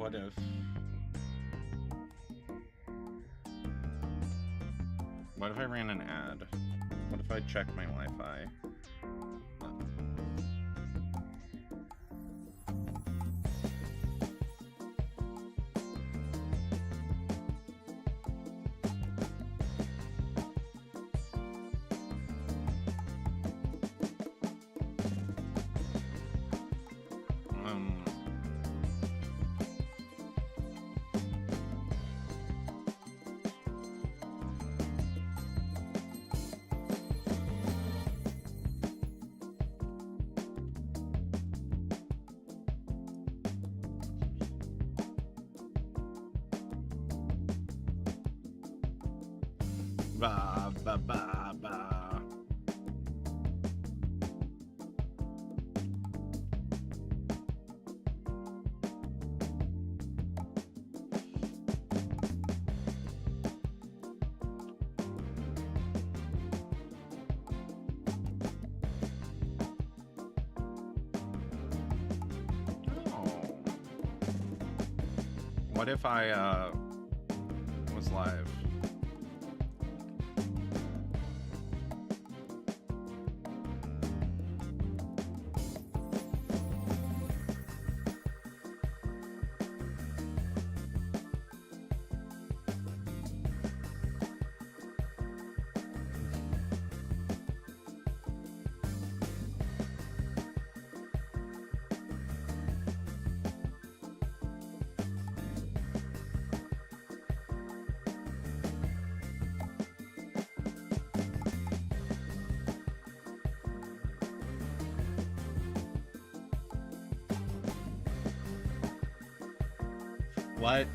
What if... What if I ran an ad? What if I checked my Wi-Fi? Ba ba ba ba. Oh. What if I was live? What?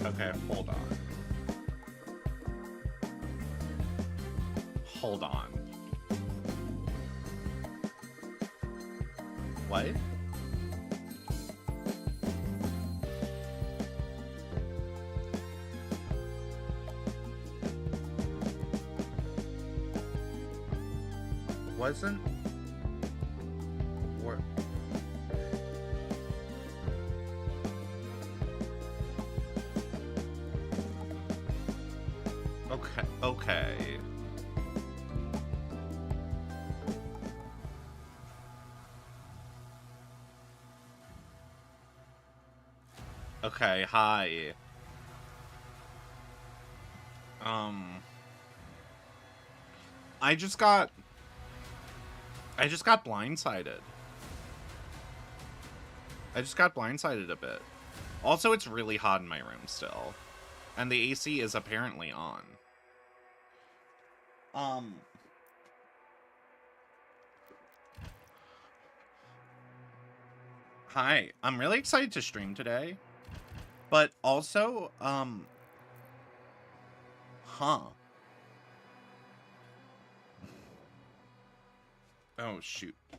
Okay, hold on. Hold on. What? Wasn't... Or... Okay, okay. Okay, hi. I just got blindsided. I just got blindsided a bit. Also, it's really hot in my room still. And the AC is apparently on. Hi. I'm really excited to stream today. But also, Oh, shoot. I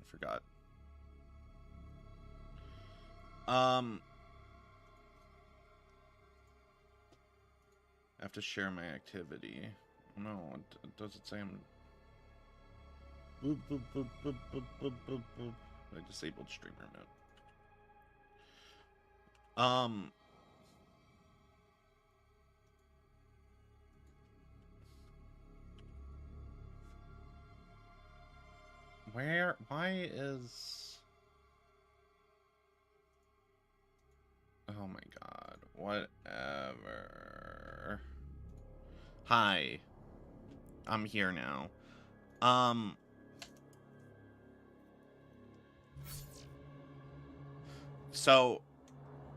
forgot. I have to share my activity. No, it doesn't say I'm... Boop, boop, boop, boop, boop, boop, boop, boop. I disabled streamer mode. Why is... Oh my god, whatever. Hi. I'm here now. So,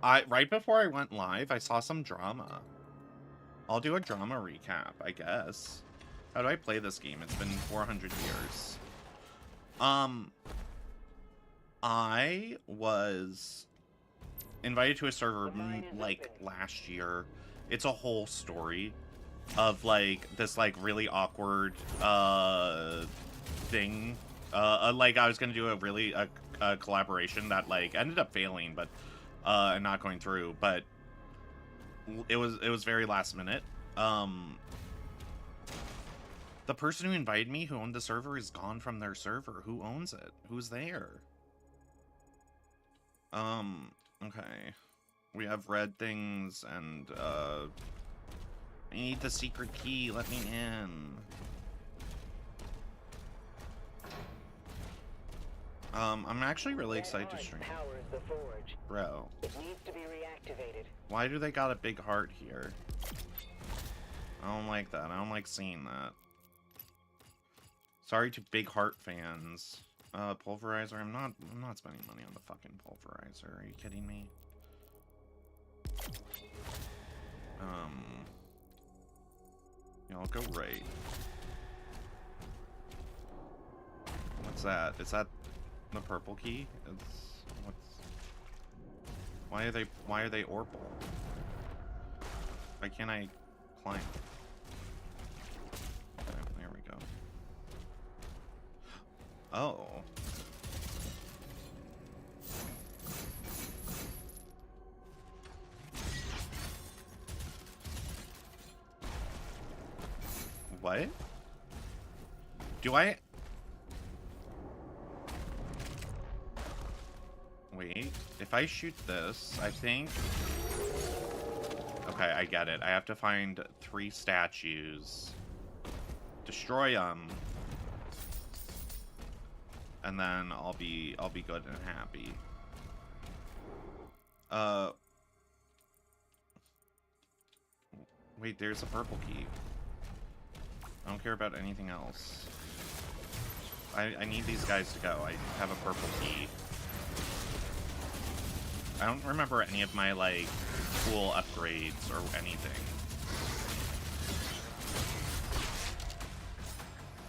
right before I went live, I saw some drama. I'll do a drama recap, I guess. How do I play this game? It's been 400 years. I was invited to a server like last year. It's a whole story of like this like really awkward thing. Like I was gonna do a collaboration that like ended up failing, but and not going through. But it was very last minute. The person who invited me, who owned the server, is gone from their server. Who owns it? Who's there? Okay. We have red things, and, I need the secret key. Let me in. I'm actually really excited to stream. Bro. It needs to be reactivated. Why do they got a big heart here? I don't like that. I don't like seeing that. Sorry to big heart fans. Pulverizer. I'm not spending money on the fucking pulverizer. Are you kidding me? Yeah, I'll go right. What's that? Is that the purple key? Why are they orbital? Why can't I climb? Okay, there we go. Oh. What? Do I... Wait, if I shoot this, I think... Okay, I get it. I have to find 3 statues, destroy them, and then I'll be good and happy. Wait, there's a purple key. I don't care about anything else. I need these guys to go. I have a purple key. I don't remember any of my, like, cool upgrades or anything.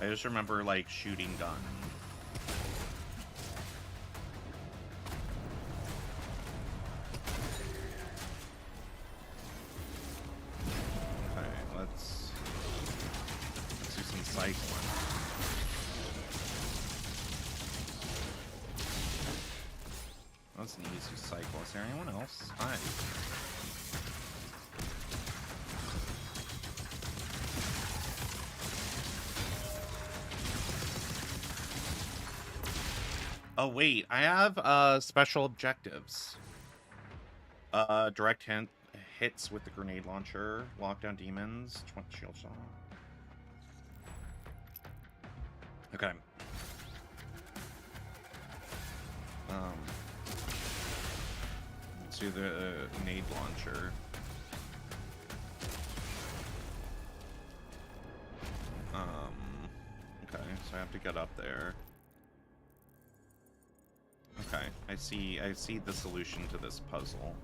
I just remember, like, shooting gun. Okay, let's do some cycling. That's an easy cycle. Is there anyone else? Hi. Oh wait, I have special objectives. Direct hits with the grenade launcher, lockdown demons, 20 shield shot. Okay. Let's do the nade launcher. Okay, so I have to get up there. Okay, I see the solution to this puzzle.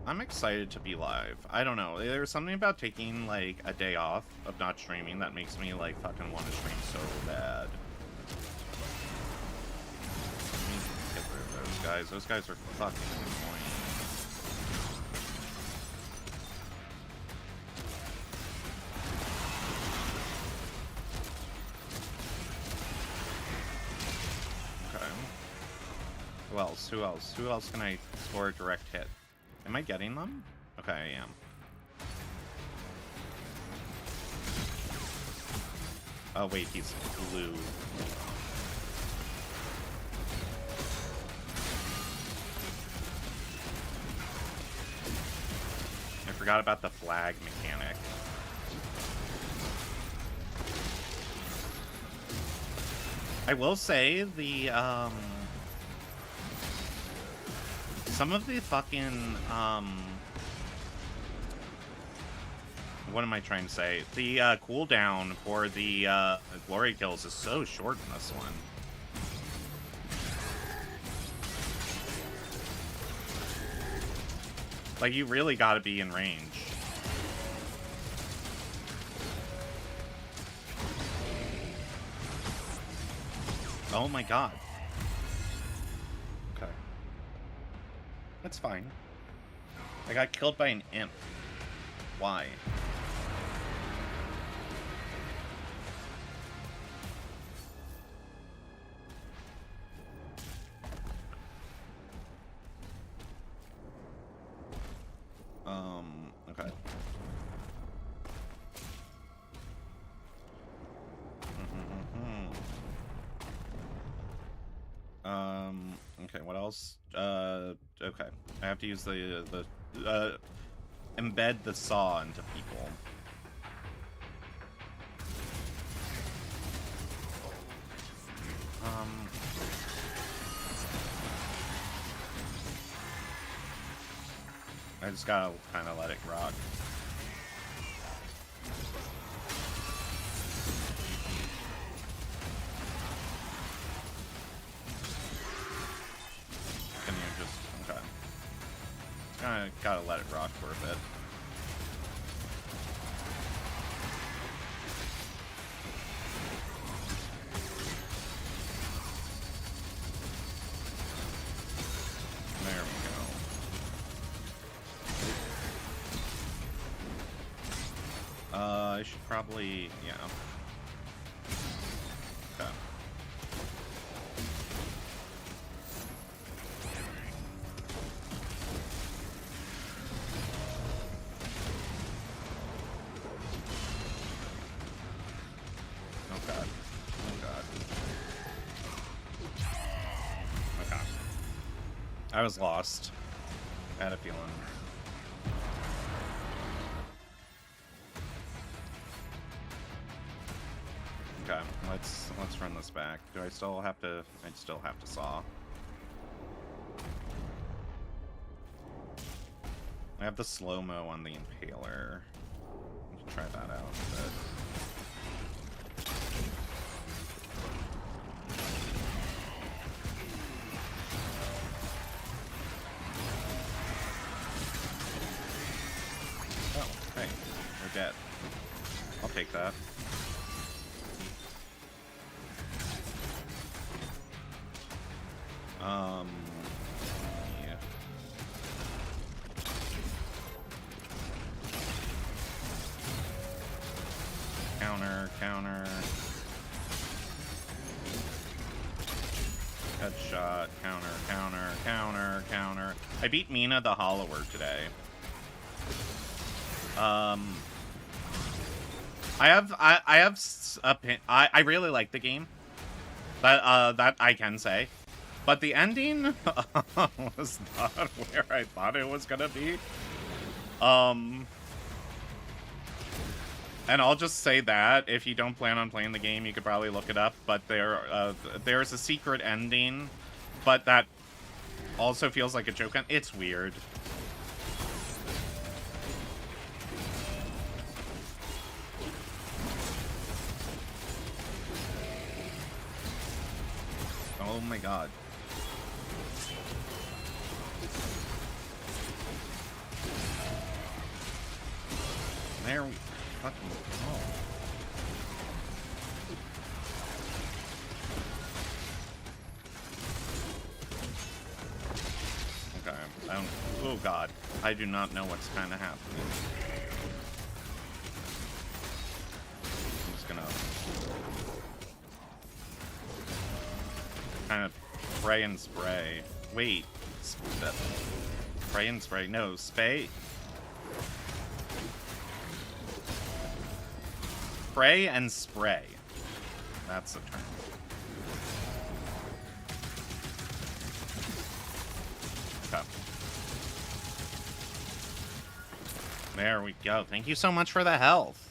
I'm excited to be live. I don't know. There's something about taking, like, a day off of not streaming that makes me, like, fucking want to stream so bad. Let me get rid of those guys. Those guys are fucking annoying. Who else? Who else? Who else can I score a direct hit? Am I getting them? Okay, I am. Oh, wait, he's blue. I forgot about the flag mechanic. I will say the, some of the fucking, what am I trying to say? The, cooldown for the, glory kills is so short in this one. Like, you really gotta be in range. Oh my god. Okay. That's fine. I got killed by an imp. Why? Okay. Okay, what else? Okay. I have to use the embed the saw into people. I just gotta kind of let it rock. Can you just... okay. Kinda gotta let it rock for a bit. There we go. I should probably... yeah. Okay. Oh god. Oh god. Okay. I was lost. I had a feeling. Okay, let's run this back. Do I still have to... I'd still have to saw. I have the slow-mo on the Impaler. Let's try that out a bit. Oh, hey, we're dead. I'll take that. Yeah. Counter, counter. Headshot, counter, counter, counter, counter. I beat Mina the Hollower today. I really like the game. That I can say. But the ending was not where I thought it was gonna be. And I'll just say that if you don't plan on playing the game, you could probably look it up. But there's a secret ending, but that also feels like a joke. It's weird. Oh my god. There we fucking go. Okay, I don't... oh god. I do not know what's kind of happening. I'm just gonna... kind of pray and spray. Wait. Pray and spray. No, spay. Pray and spray. That's the term. Okay. There we go. Thank you so much for the health.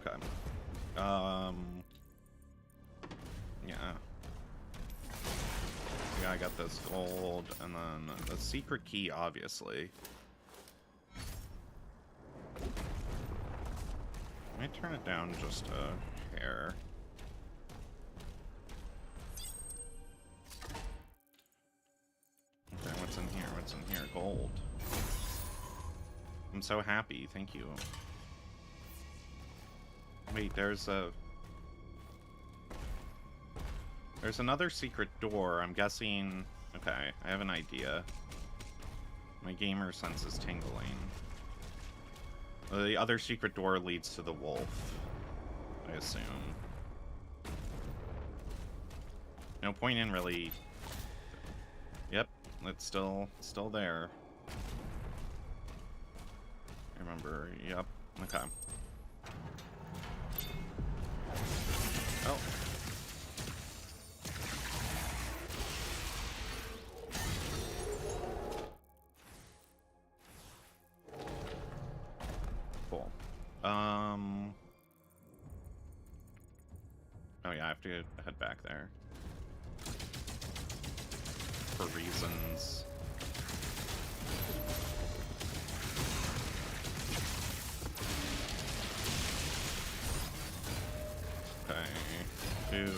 Okay. Yeah. Yeah, I got this gold, and then the secret key, obviously. Let me turn it down just a hair. Okay, what's in here? What's in here? Gold. I'm so happy, thank you. Wait, there's another secret door. I'm guessing... okay, I have an idea. My gamer sense is tingling. The other secret door leads to the wolf, I assume. No point in really... yep, it's still there. remember. Yep. Okay. Oh. Cool. Oh yeah, I have to head back there. For reasons. Okay. 2.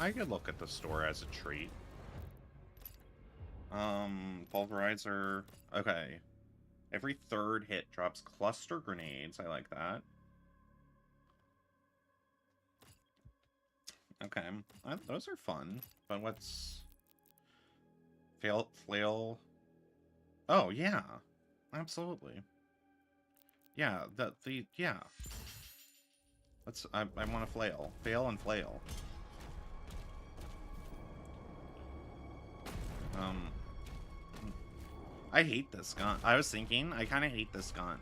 I could look at the store as a treat. Pulverizer. Okay. Every third hit drops cluster grenades. I like that. Okay. Those are fun. But what's... Flail... Oh, yeah. Absolutely. Yeah, yeah. I want to flail. Fail and flail. I hate this gun. I was thinking, I kind of hate this gun.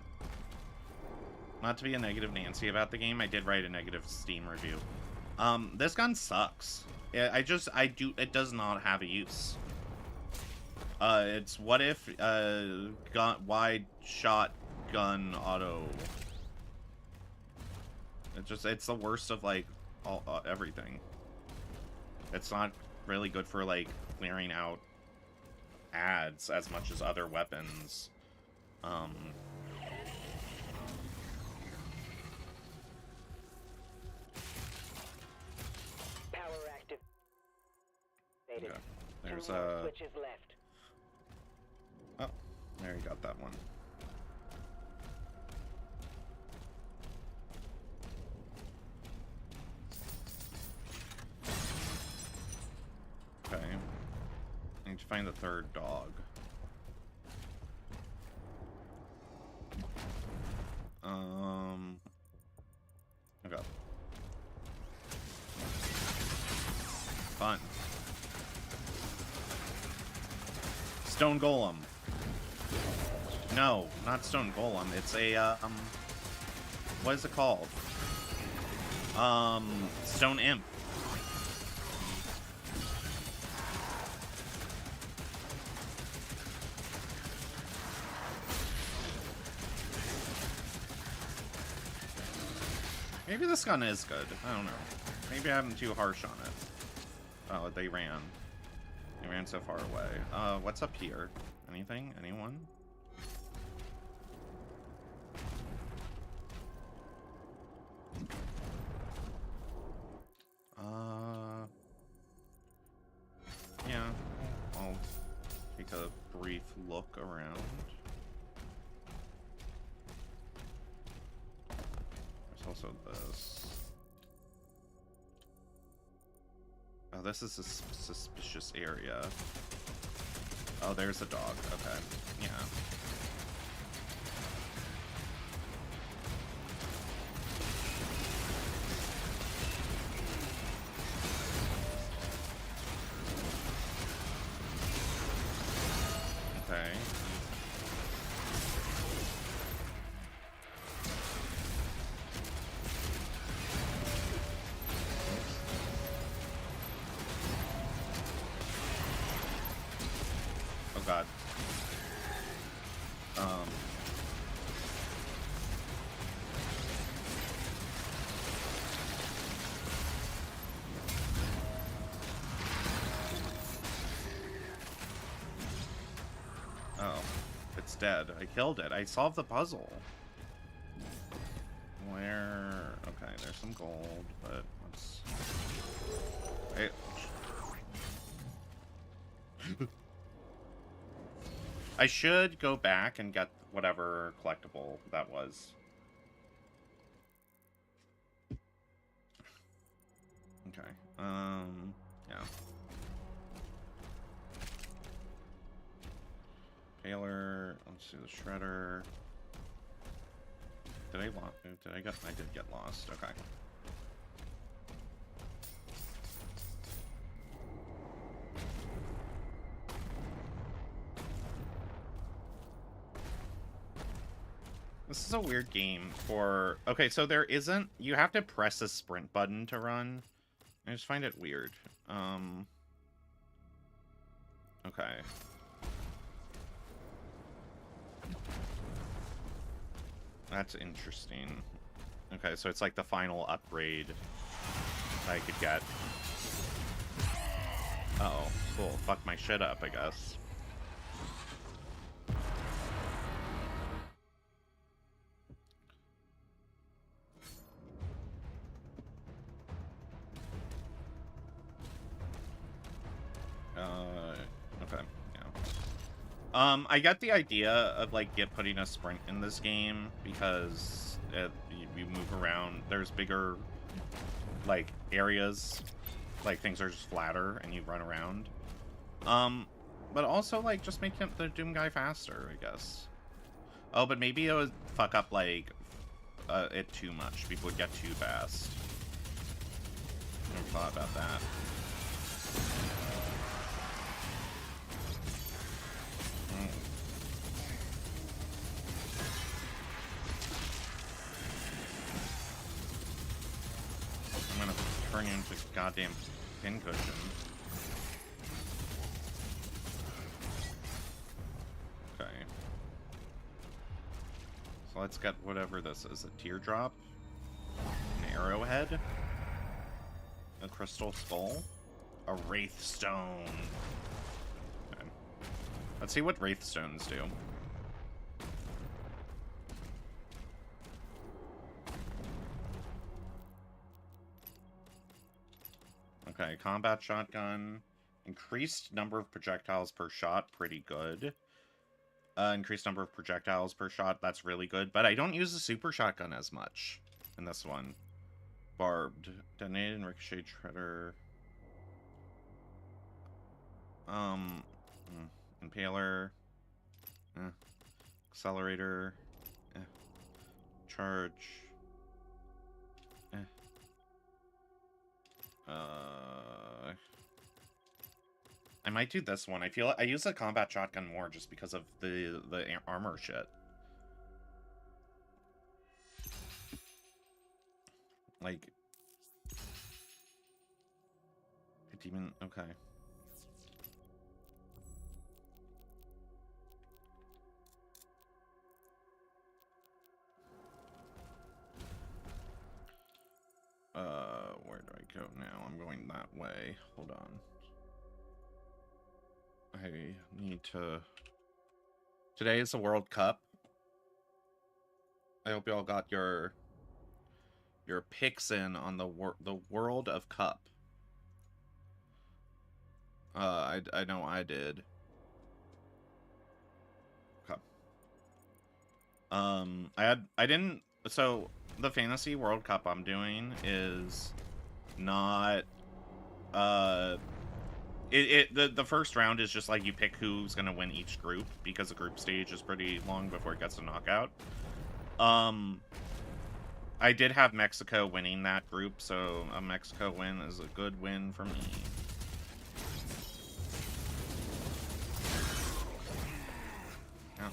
Not to be a negative Nancy about the game, I did write a negative Steam review. This gun sucks. It does not have a use. It's what if, wide shot gun auto. It's the worst of, like, everything. It's not really good for, like, clearing out ads as much as other weapons. Power active. Okay. There's switches left. Oh, there you got that one. Okay. I need to find the third dog. Okay. Fun. Stone Golem. No, not Stone Golem. It's a, what is it called? Stone Imp. Maybe this gun is good. I don't know. Maybe I'm too harsh on it. Oh, they ran. They ran so far away. What's up here? Anything? Anyone? Yeah. I'll take a brief look around. There's also this. Oh, this is a suspicious area. Oh, there's a dog. Okay. Yeah. Okay. Oh god. Oh, it's dead. I killed it. I solved the puzzle. Where? Okay, there's some gold, but let's. Hey. I should go back and get whatever collectible that was. Okay. Yeah. Taylor, let's see the shredder. Did I get? I did get lost. Okay. This is a weird game for... Okay, so there isn't... You have to press a sprint button to run. I just find it weird. Okay. That's interesting. Okay, so it's like the final upgrade I could get. Uh-oh, cool. Fuck my shit up, I guess. Okay, yeah. I got the idea of, like, putting a sprint in this game because you move around. There's bigger, like, areas. Like, things are just flatter and you run around. But also, like, just make the Doom guy faster, I guess. Oh, but maybe it would fuck up, like, it too much. People would get too fast. Never thought about that. I'm gonna turn you into a goddamn pincushion. Okay. So let's get whatever this is. A teardrop? An arrowhead? A crystal skull? A wraith stone. Okay. Let's see what wraith stones do. Okay, combat shotgun. Increased number of projectiles per shot, pretty good. Increased number of projectiles per shot, that's really good. But I don't use the super shotgun as much in this one. Barbed. Detonated and ricochet shredder. Impaler. Accelerator. Charge. I might do this one. I feel I use the combat shotgun more just because of the armor shit. Like, a demon. Okay. Where do I go now? I'm going that way. Hold on. I need to... Today is the World Cup. I hope you all got your picks in on the World of Cup. I know I did. Okay. I didn't... So, the Fantasy World Cup I'm doing is not... The first round is just like you pick who's gonna win each group because the group stage is pretty long before it gets to knockout. I did have Mexico winning that group, so a Mexico win is a good win for me. Oh.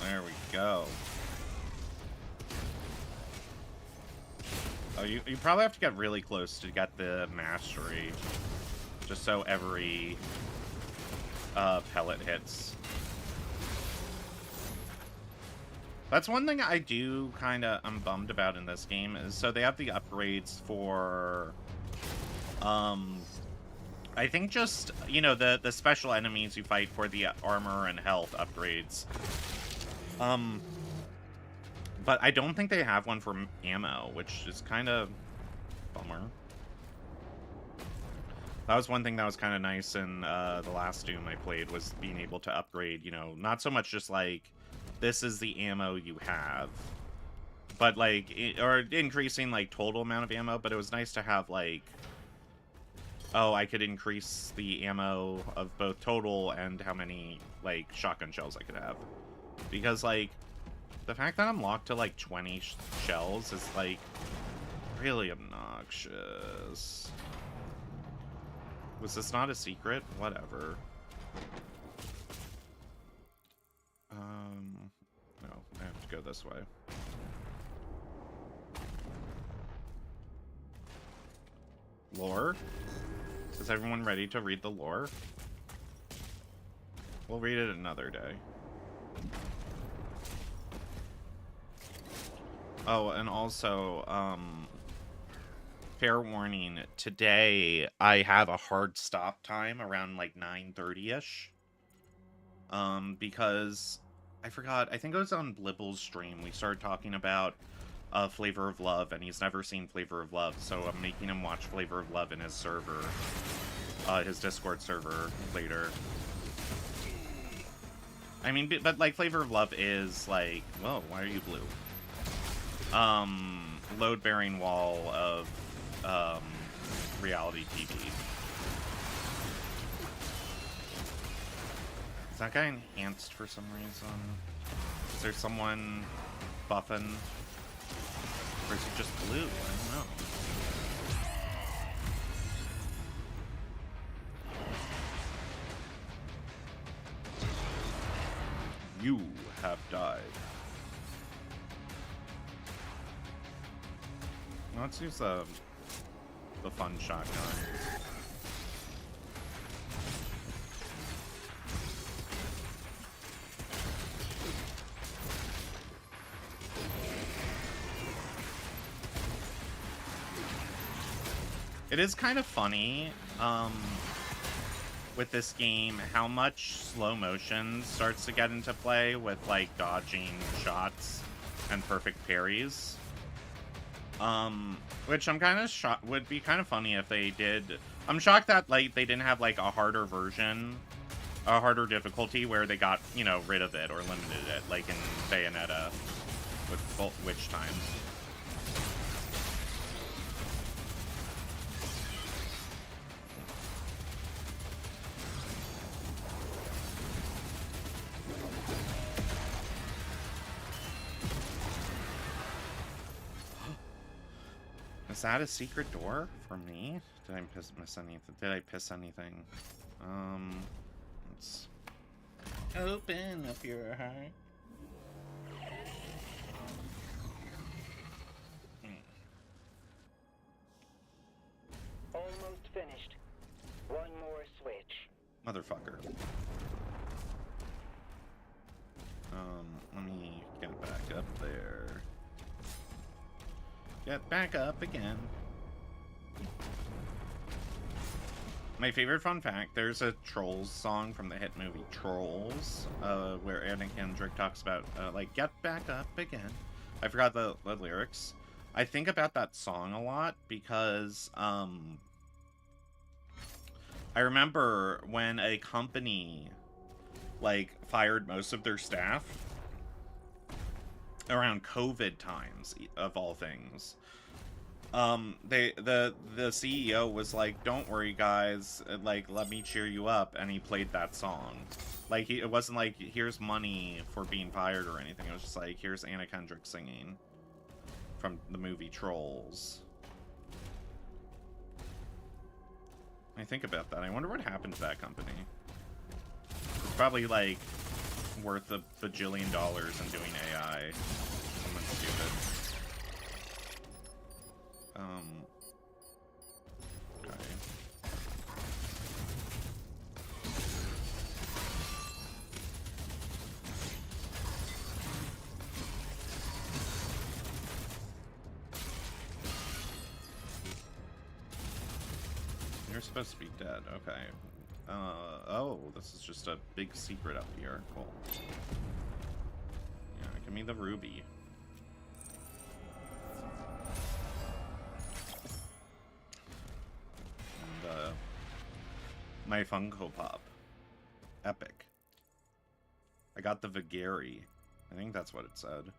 There we go. Oh, you probably have to get really close to get the mastery. Just so every pellet hits. That's one thing I do I'm bummed about in this game is so they have the upgrades for I think just, you know, the special enemies you fight for the armor and health upgrades. But I don't think they have one for ammo, which is kind of bummer. That was one thing that was kind of nice in the last Doom I played, was being able to upgrade, you know, not so much just like, this is the ammo you have, but like, or increasing like total amount of ammo, but it was nice to have like, oh, I could increase the ammo of both total and how many like shotgun shells I could have. Because like, The fact that I'm locked to like 20 shells is like really obnoxious. Was this not a secret? Whatever. No, I have to go this way. Lore? Is everyone ready to read the lore? We'll read it another day. Oh, and also, fair warning, today I have a hard stop time around like 9:30ish. Because I forgot, I think it was on Blibble's stream, we started talking about Flavor of Love, and he's never seen Flavor of Love, so I'm making him watch Flavor of Love in his server, his Discord server later. I mean, but like Flavor of Love is like, whoa, why are you blue? Load-bearing wall of reality TV. Is that guy enhanced for some reason? Is there someone buffing? Or is he just blue? I don't know. You have died. Let's use the fun shotgun. It is kind of funny, with this game, how much slow motion starts to get into play with, like, dodging shots and perfect parries. Which I'm kind of shocked, would be kind of funny if they did. I'm shocked that, like, they didn't have, like, a harder version, a harder difficulty where they got, you know, rid of it or limited it, like in Bayonetta with both witch times. Is that a secret door for me? Did I miss anything? Did I piss anything? Let's open up your heart. Almost finished. One more switch. Motherfucker. Let me get back up there. Get back up again. My favorite fun fact, there's a Trolls song from the hit movie Trolls, where Anna Kendrick talks about, like, get back up again. I forgot the lyrics. I think about that song a lot because, I remember when a company, like, fired most of their staff around COVID times, of all things. The CEO was like, "Don't worry, guys. Like, let me cheer you up," and he played that song. Like, it wasn't like, "Here's money for being fired" or anything. It was just like, "Here's Anna Kendrick singing from the movie Trolls." I think about that. I wonder what happened to that company. It's probably like worth a bajillion dollars in doing AI. Something stupid. Okay. You're supposed to be dead. Okay. Oh, this is just a big secret up here. Cool. Yeah, give me the ruby. And, my Funko Pop. Epic. I got the Vigary. I think that's what it said.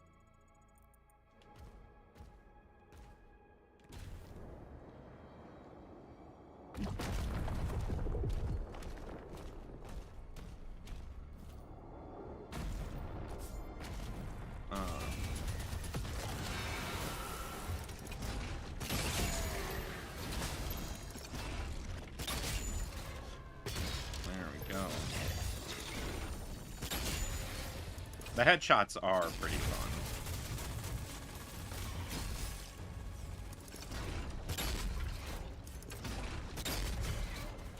The headshots are pretty fun.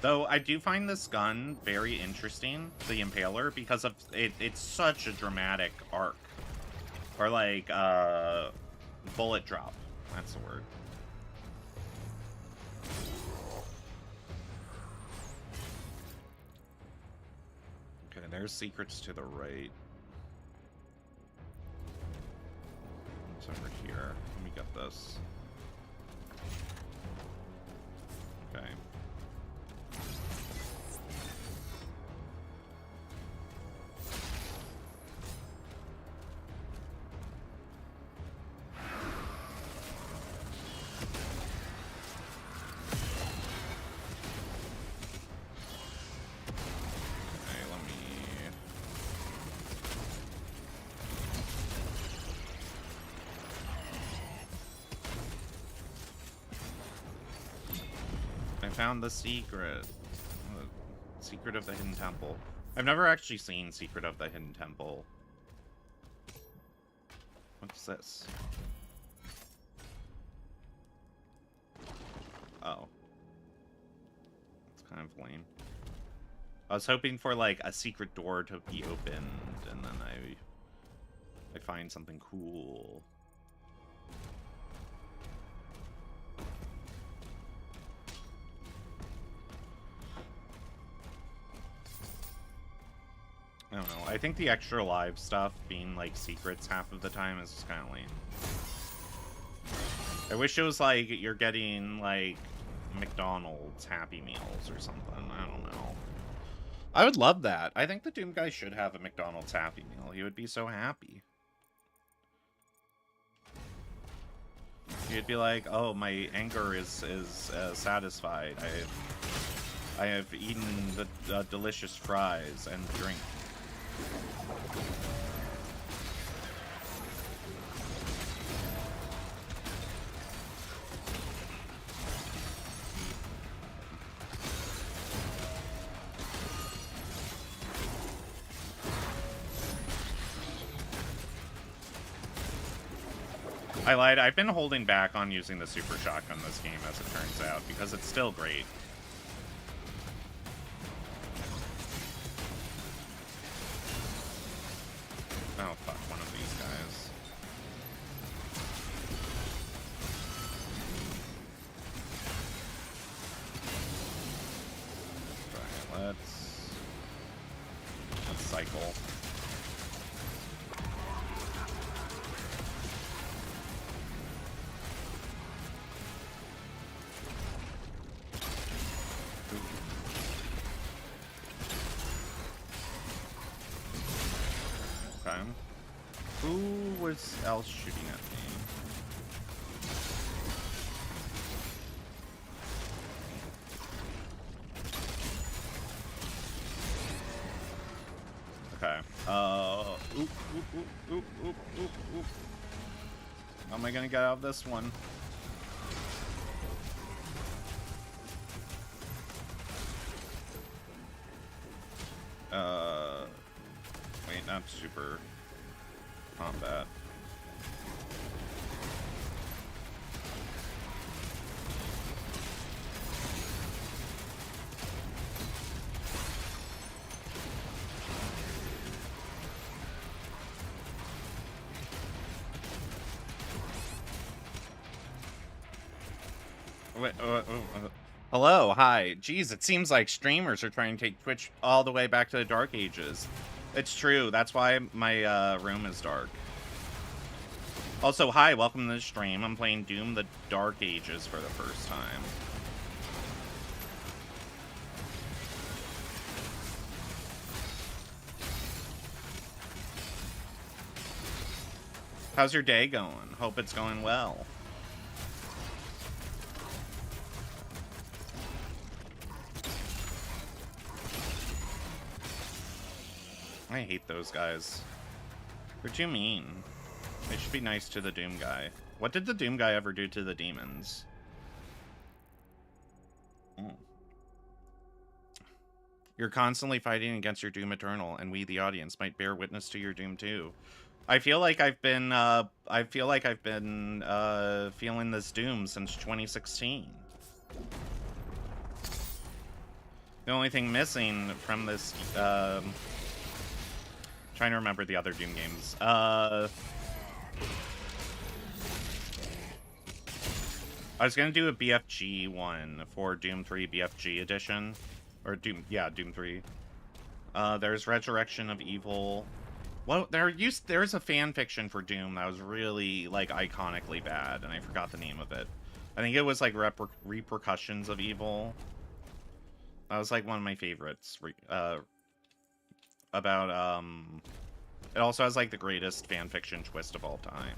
Though I do find this gun very interesting, the Impaler, because of it's such a dramatic arc. Or like, bullet drop. That's the word. Okay, there's secrets to the right. It's over here. Let me get this. Okay. Found the secret. Secret of the Hidden Temple. I've never actually seen Secret of the Hidden Temple. What's this? Oh. It's kind of lame. I was hoping for like a secret door to be opened and then I find something cool. I don't know. I think the extra live stuff being like secrets half of the time is just kind of lame. I wish it was like you're getting like McDonald's Happy Meals or something. I don't know. I would love that. I think the Doom guy should have a McDonald's Happy Meal. He would be so happy. He'd be like, "Oh, my anger is satisfied. I have eaten the delicious fries and drink." I lied. I've been holding back on using the super shotgun this game, as it turns out, because it's still great. Oh, fuck, one of these guys. Right, let's cycle. Okay. Who was else shooting at me? Okay. Oop, oop, oop, oop, oop, oop, oop. How am I gonna get out of this one? Wait, not super combat. Wait, hello, hi. Jeez, it seems like streamers are trying to take Twitch all the way back to the Dark Ages. It's true. That's why my room is dark. Also, hi, welcome to the stream. I'm playing Doom the Dark Ages for the first time. How's your day going? Hope it's going well. I hate those guys. They're too mean. They should be nice to the Doom guy. What did the Doom guy ever do to the demons? You're constantly fighting against your Doom Eternal, and we, the audience, might bear witness to your doom too. I feel like I've been feeling this doom since 2016. The only thing missing from this, trying to remember the other Doom games. I was gonna do a BFG one for Doom 3 BFG edition, or Doom 3. There's Resurrection of Evil. Well, there's a fan fiction for Doom that was really like iconically bad, and I forgot the name of it. I think it was like Repercussions of Evil. That was like one of my favorites. About it also has like the greatest fan fiction twist of all time.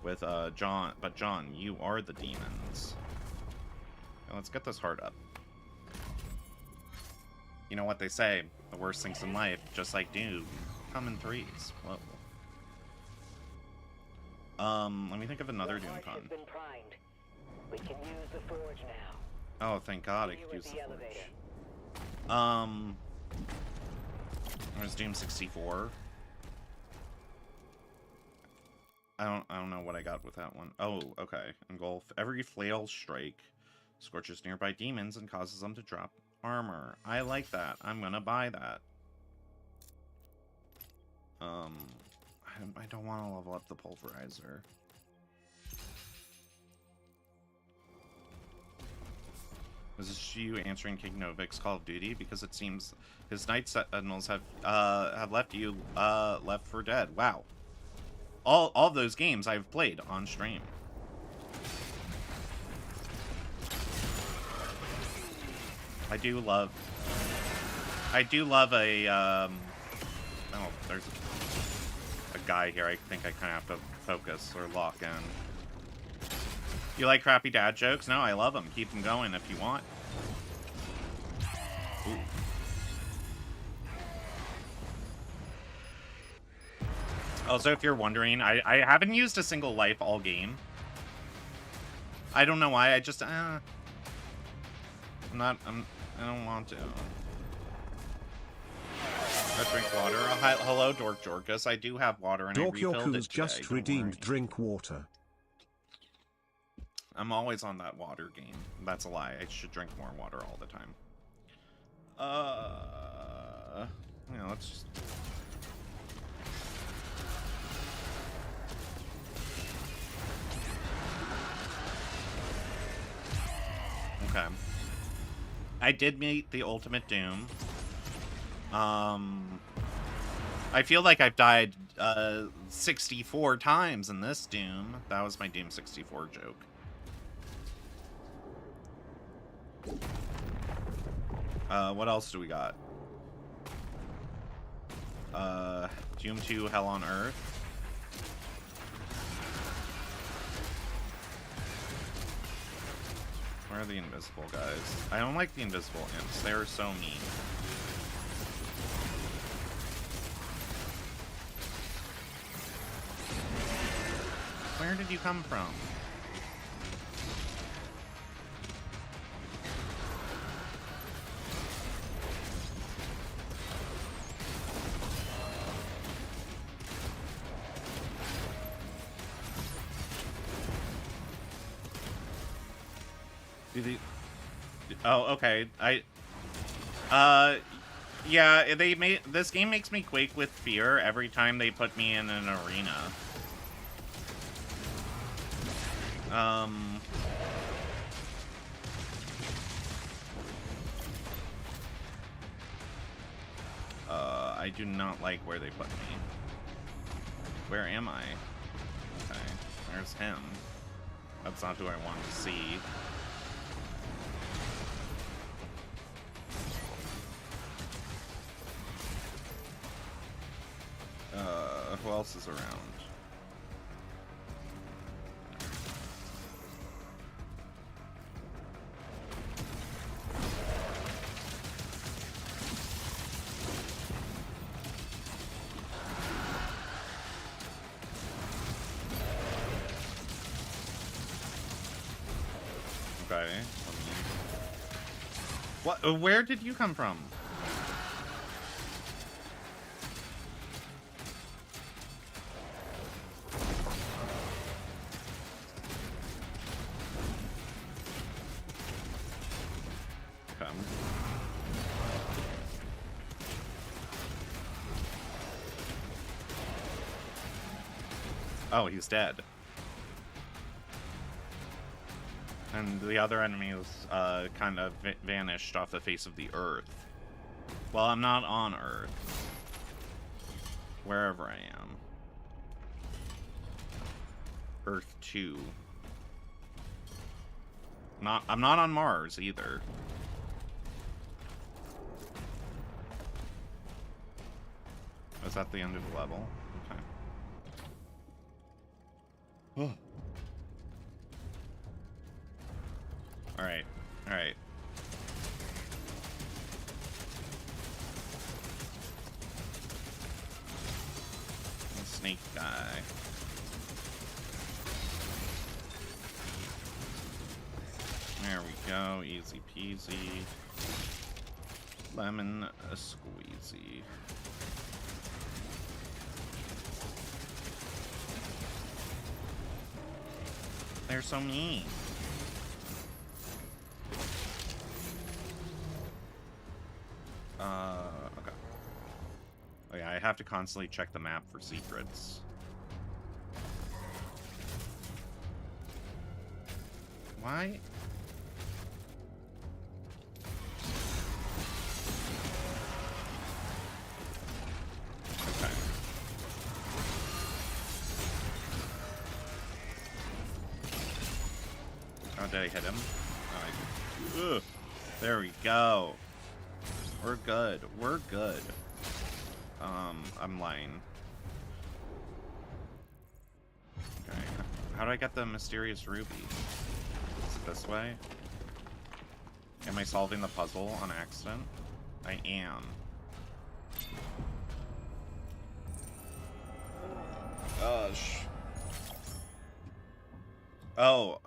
With John, but John, you are the demons. Now let's get this heart up. You know what they say, the worst things in life, just like Doom, come in threes. Whoa. Let me think of another Doom con. We can use the forge now. Oh, thank God I could use the forge. There's Doom 64. I don't know what I got with that one. Oh, okay. Engulf. Every flail strike scorches nearby demons and causes them to drop armor. I like that. I'm gonna buy that. I don't want to level up the pulverizer. Is this you answering King Novik's Call of Duty? Because it seems his Night Sentinels have left you Left 4 Dead. Wow. All those games I've played on stream. I do love a oh, there's a guy here. I think I kind of have to focus or lock in. You like crappy dad jokes? No, I love them. Keep them going if you want. Ooh. Also, if you're wondering, I haven't used a single life all game. I don't know why. I just I don't want to. Let's drink water. Hello, Dork Jorkus. I do have water, and Dork I refilled it today. just redeemed drink water. I'm always on that water game. That's a lie. I should drink more water all the time. Yeah, let's just... Okay. I did meet the Ultimate Doom. I feel like I've died 64 times in this Doom. That was my Doom 64 joke. What else do we got? Doom 2 Hell on Earth. Where are the invisible guys? I don't like the invisible imps. They are so mean. Where did you come from? Oh, okay. Yeah, this game makes me quake with fear every time they put me in an arena. I do not like where they put me. Where am I? Okay, there's him. That's not who I want to see. Who else is around? Okay. What? Where did you come from? Oh, he's dead. And the other enemies kind of vanished off the face of the earth. Well, I'm not on Earth. Wherever I am. Earth 2. I'm not on Mars either. Is that the end of the level? Okay. Alright. Alright. Snake guy. There we go. Easy peasy. Lemon a squeezy. They're so mean. Okay. Oh yeah, I have to constantly check the map for secrets. Why? Okay. Oh, did I hit him? Oh, I did. Ugh. There we go. We're good. We're good. I'm lying. Okay. How do I get the mysterious ruby? Is it this way? Am I solving the puzzle on accident? I am. Gosh. Oh,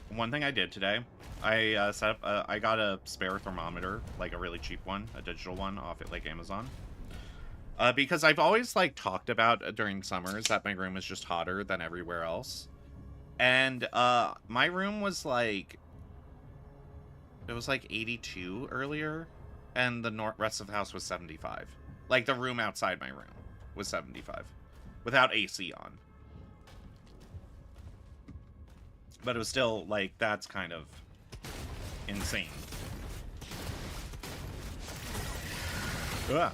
one thing I did today, I set up, I got a spare thermometer, like a really cheap one, a digital one off at like Amazon. Because I've always like talked about during summers that my room is just hotter than everywhere else. And my room was like, it was like 82 earlier, and the rest of the house was 75. Like the room outside my room was 75 without AC on. But it was still like, that's kind of insane. Ugh.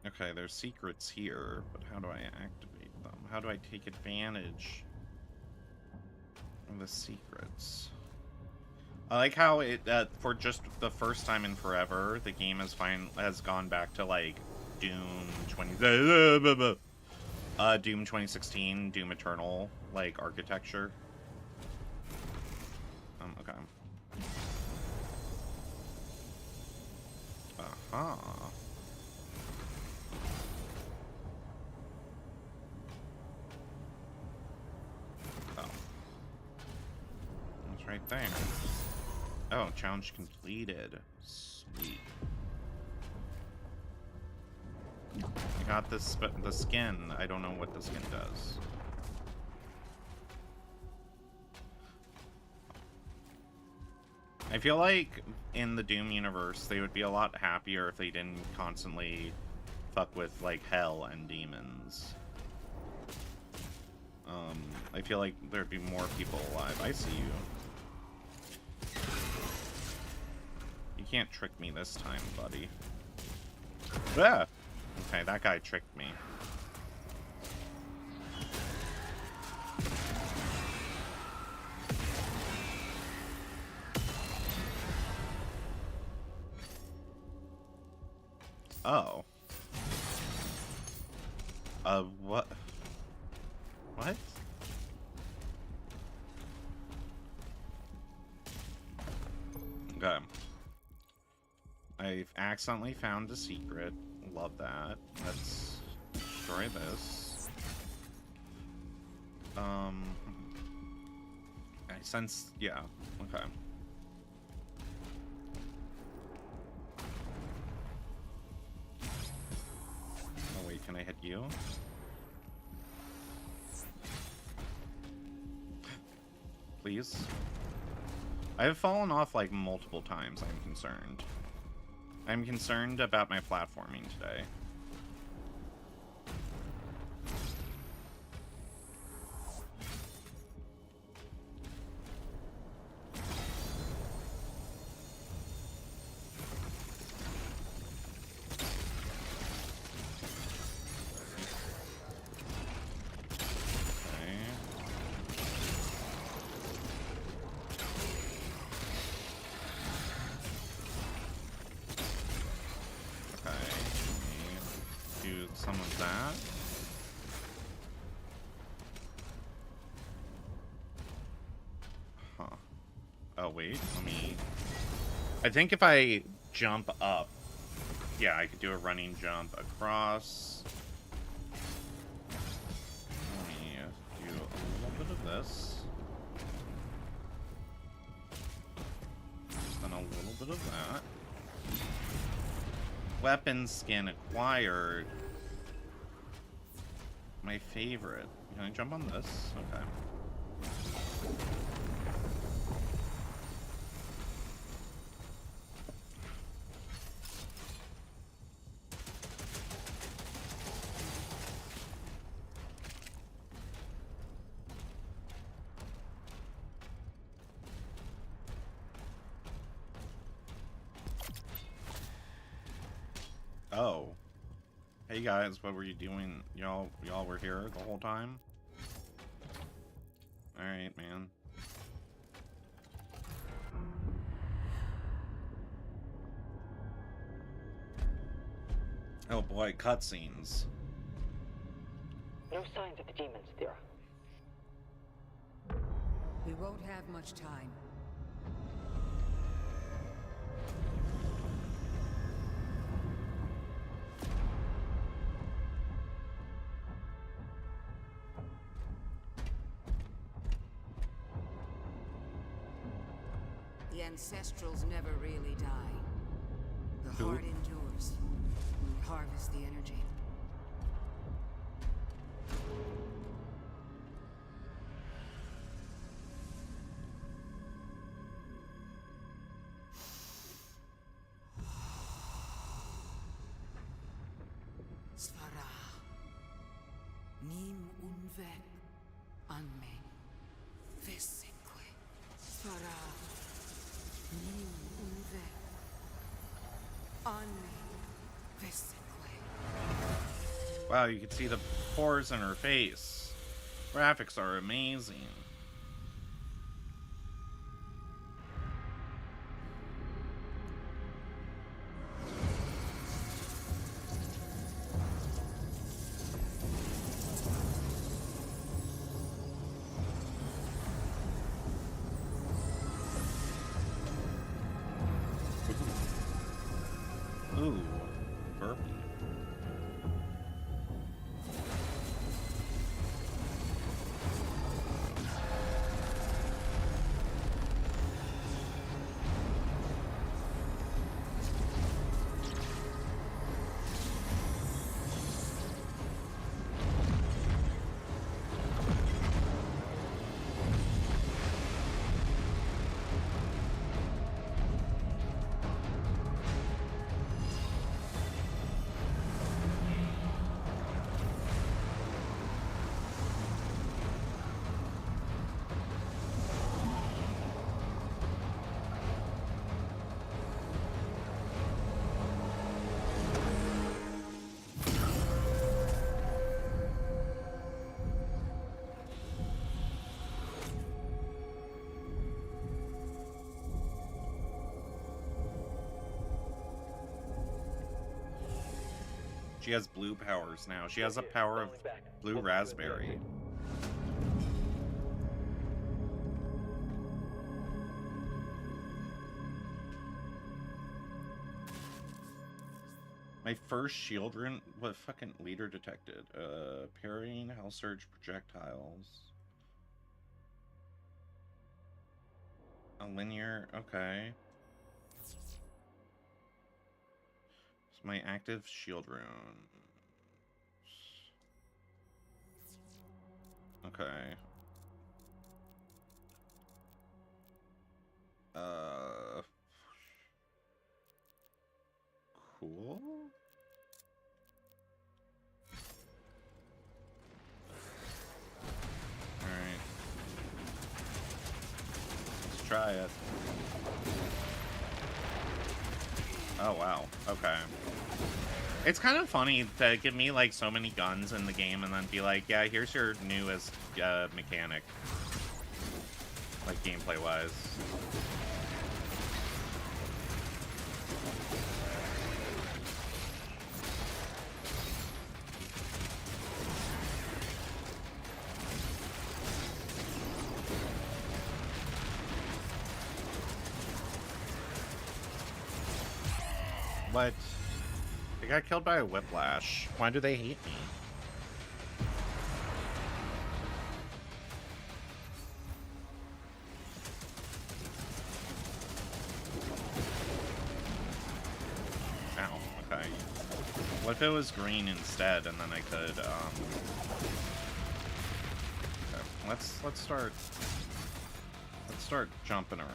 Okay, there's secrets here, but how do I activate them? How do I take advantage of the secrets? I like how it, for just the first time in forever, the game has gone back to like Doom 2016, Doom Eternal, like architecture. Okay. Uh-huh. Oh. It's right there. Oh, challenge completed. Sweet. I got this, but the skin, I don't know what the skin does. I feel like in the Doom universe, they would be a lot happier if they didn't constantly fuck with, like, hell and demons. I feel like there'd be more people alive. I see you. You can't trick me this time, buddy. Ah! Okay, that guy tricked me. Oh. What? What? Okay. I've accidentally found a secret. Love that. Let's destroy this. I sense... yeah. Okay. Oh wait, can I hit you. Please. I have fallen off like multiple times, I'm concerned. I'm concerned about my platforming today. Some of that. Huh. Oh, wait. Let me... I think if I jump up... Yeah, I could do a running jump across. Let me do a little bit of this. Then a little bit of that. Weapon skin acquired. My favorite. Can I jump on this? Okay. Oh. Hey guys, what were you doing? Y'all were here the whole time? Alright, man. Oh boy, cutscenes. No signs of the demons, Thera. We won't have much time. The Ancestrals never really die. The Who? heart endures. We harvest the energy. Svara. Nim unve. Anme. Veseque. Svara. Nim unve. Anme. Veseque. Wow, you can see the pores in her face. Graphics are amazing. Ooh, burpee. She has blue powers now. She has a power of blue raspberry. My first shield rune, what fucking leader detected? Parrying, Hell Surge projectiles. A linear, okay. My active shield rune. Okay. Cool. Alright. Let's try it. Oh, wow. Okay. It's kind of funny to give me, like, so many guns in the game and then be like, yeah, here's your newest mechanic. Like, gameplay-wise. What? I got killed by a whiplash. Why do they hate me? Ow, okay. What if it was green instead and then I could, okay. Let's start jumping around.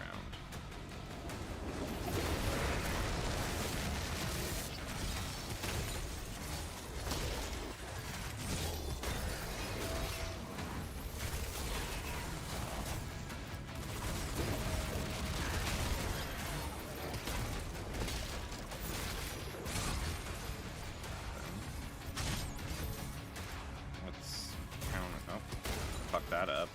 Let's count it up. Fuck that up.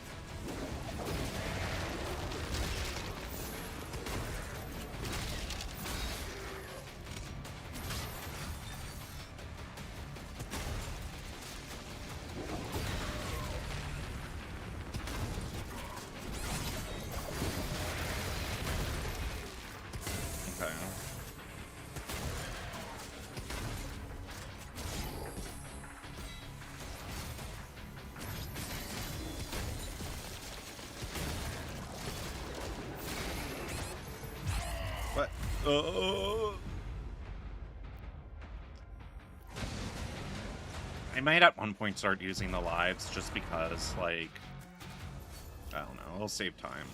Okay. What? I might at one point start using the lives just because, like, I don't know, it'll save time.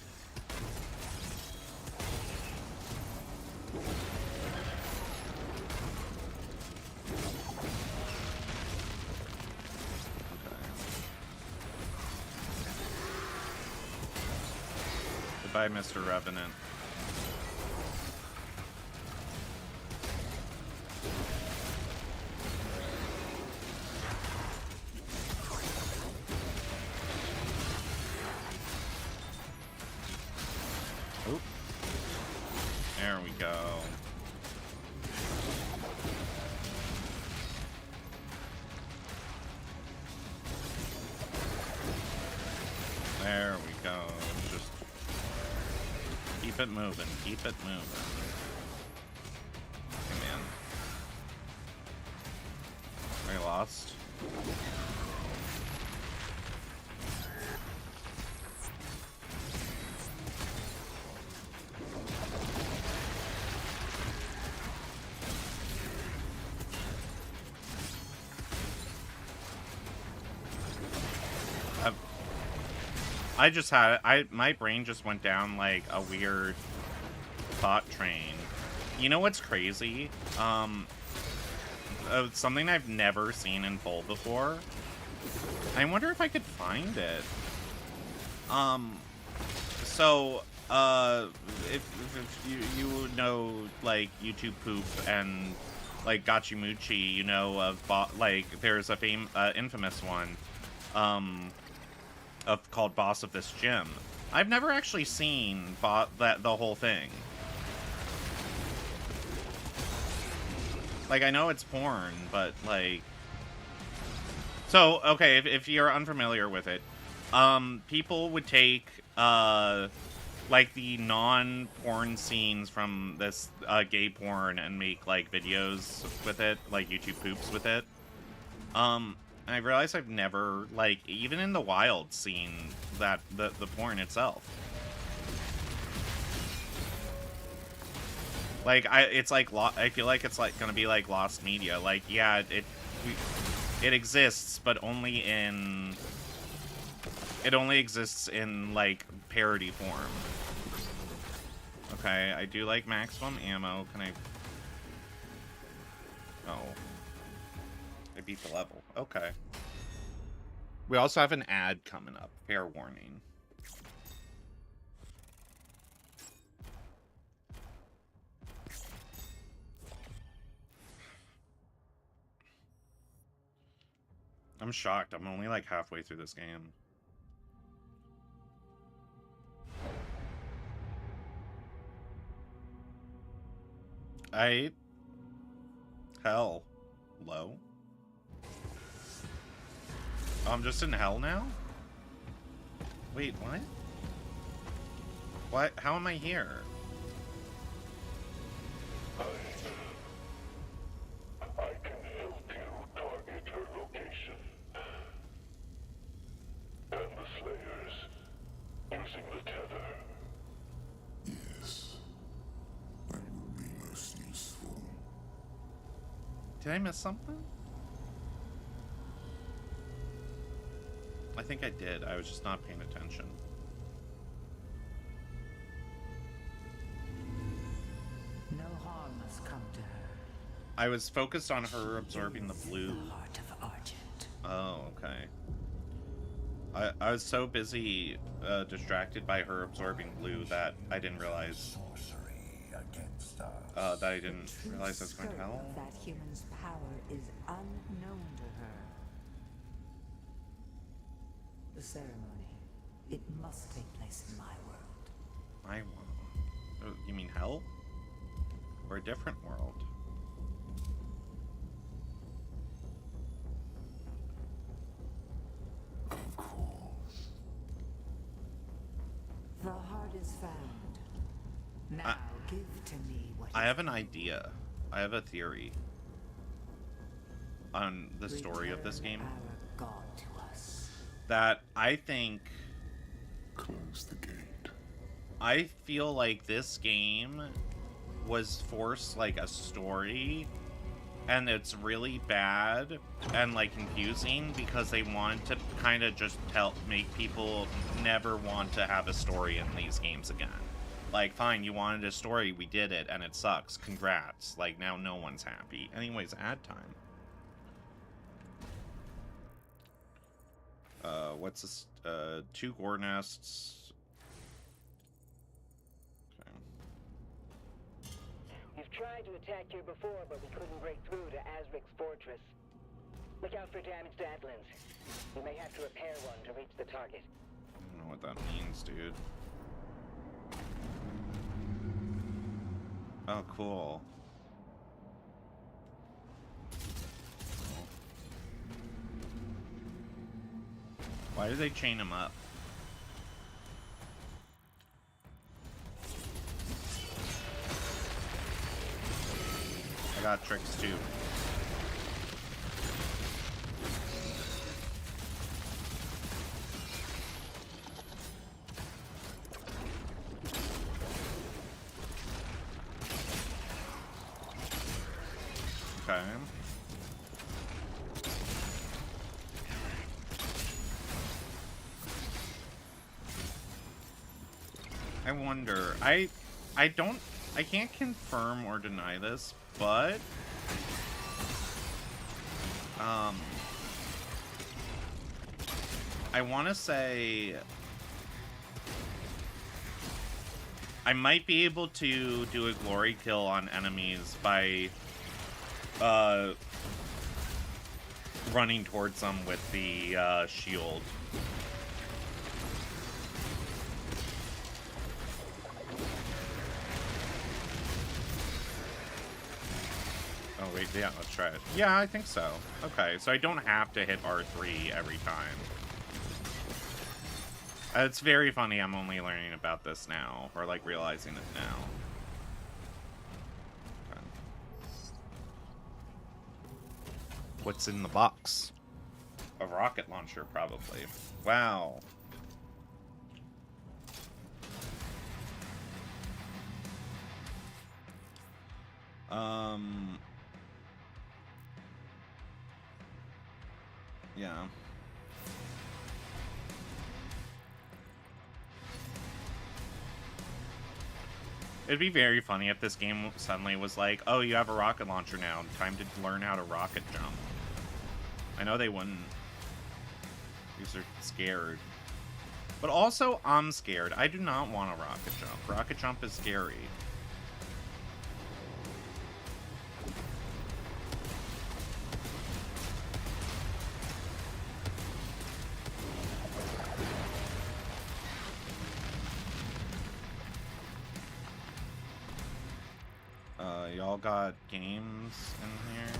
Goodbye, Mr. Revenant. Oop. There we go. There we go. Just keep it moving. Keep it moving. Hey, man. Are you lost? I just had my brain just went down like a weird thought train. You know what's crazy? Something I've never seen in full before. I wonder if I could find it. So if you know like YouTube Poop and like Gachimuchi, you know of like there's a infamous one. Called Boss of This Gym. I've never actually seen the whole thing. Like, I know it's porn, but like... So, okay, if you're unfamiliar with it, people would take, like, the non-porn scenes from this gay porn and make, like, videos with it, like YouTube Poops with it. And I realized I've never, like, even in the wild, seen that the porn itself. Like, it's like I feel like it's like gonna be like lost media. Like, yeah, it exists, but only in It only exists in, like, parody form. Okay, I do like maximum ammo. Can I... Oh. I beat the level. Okay. We also have an ad coming up. Fair warning. I'm shocked. I'm only like halfway through this game. Hell. Low? Oh, I'm just in hell now? Wait, what? What? How am I here? I can help you target her location. And the Slayers, using the tether. Yes. That will be most useful. Did I miss something? I think I did. I was just not paying attention. No harm has come to her. I was focused on her absorbing the blue. The heart of Argent. Oh, okay. I was so busy distracted by her absorbing blue that I didn't realize that I didn't realize I was going to hell. That human's power is unknown to her. The ceremony, it must take place in my world. My world? You mean hell? Or a different world? Of course. The heart is found. Now give to me what I have an idea. I have a theory on the story of this game. Our God to us. That I think... Close the gate. I feel like this game was forced like a story, and it's really bad and like confusing because they want to kind of just make people never want to have a story in these games again. Like, fine, you wanted a story, we did it, and it sucks. Congrats. Like, now no one's happy. Anyways, ad time. What's this? 2 gore nests. Okay. We've tried to attack here before, but we couldn't break through to Azric's fortress. Look out for damaged Atlands. You may have to repair one to reach the target. I don't know what that means, dude. Oh, cool. Why did they chain him up? I got tricks too. Okay. I wonder. I can't confirm or deny this, but I want to say I might be able to do a glory kill on enemies by running towards them with the shield. Oh wait, yeah, let's try it. Yeah, I think so. Okay, so I don't have to hit R3 every time. It's very funny I'm only learning about this now, or like realizing it now. Okay. What's in the box? A rocket launcher, probably. Wow. Yeah. It'd be very funny if this game suddenly was like, oh, you have a rocket launcher now. Time to learn how to rocket jump. I know they wouldn't. Because they're scared. But also, I'm scared. I do not want a rocket jump. Rocket jump is scary. Y'all got games in here?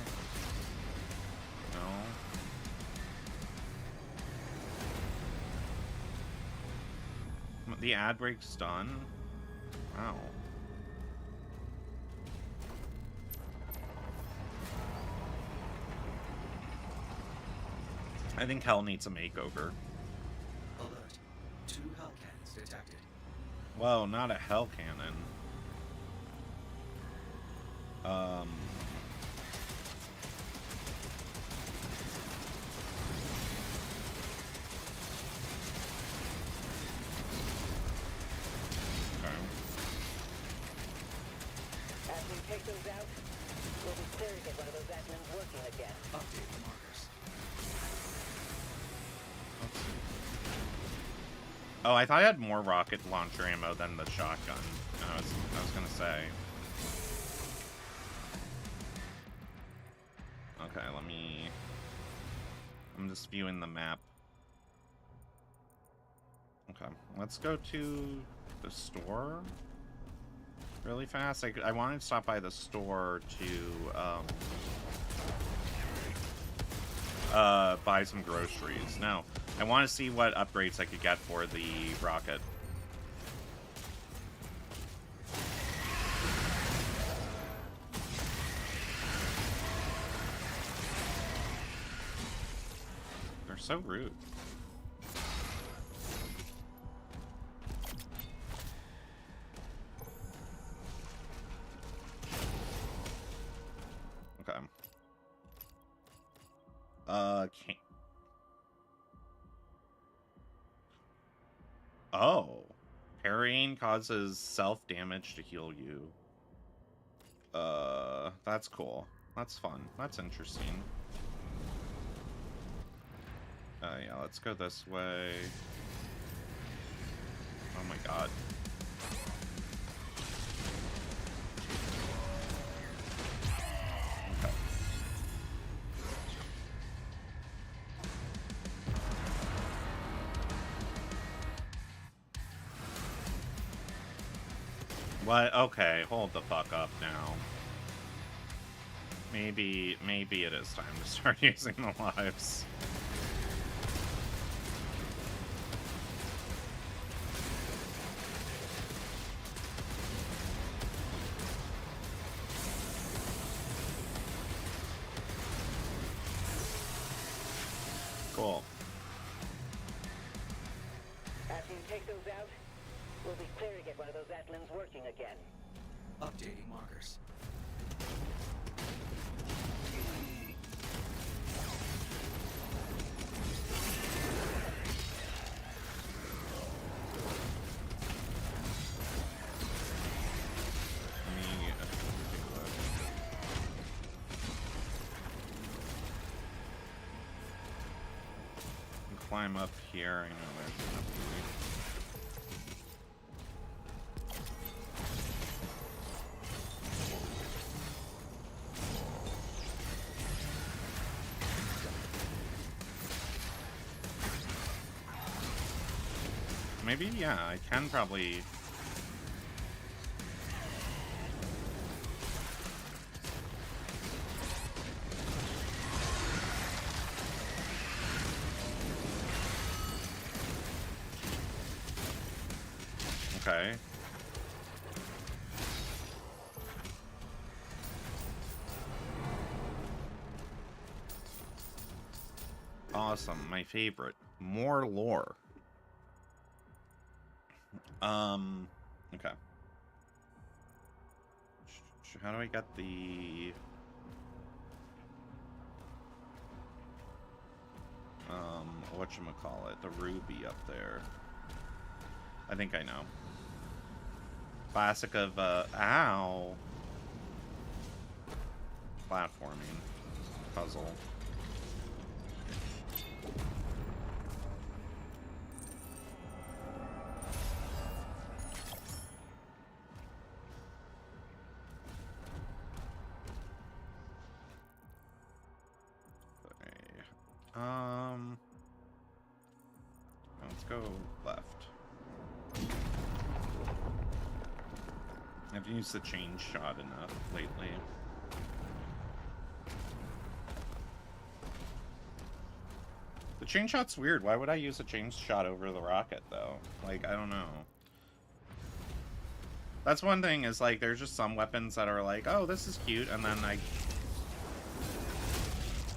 No? The ad break's done? Wow. I think Hell needs a makeover. Alert. 2 hell cannons detected. Whoa, not a Hell cannon. As we take those out, we'll be clear to get one of those Atlands working again. Update the markers. Oh, I thought I had more rocket launcher ammo than the shotgun. I was gonna say. Okay, I'm just viewing the map. Okay, let's go to the store really fast. I wanted to stop by the store to buy some groceries. No, I want to see what upgrades I could get for the rocket. They're so rude. Okay. Can't. Oh. Parrying causes self-damage to heal you. That's cool. That's fun. That's interesting. Yeah, let's go this way. Oh my god. Okay. What? Okay, hold the fuck up now. Maybe it is time to start using the lives. Cool. After you take those out, we'll be clear to get one of those Atlands working again. Updating markers. Climb up here. I know there's enough to do. Maybe, yeah, I can probably... Okay. Awesome, my favorite. More lore. Okay. How do I get the... whatchamacallit, the ruby up there? I think I know. Classic of, ow. Platforming. Puzzle. Let's go left. I've used the change shot enough lately. The change shot's weird. Why would I use a change shot over the rocket, though? Like, I don't know. That's one thing, is like, there's just some weapons that are like, oh, this is cute, and then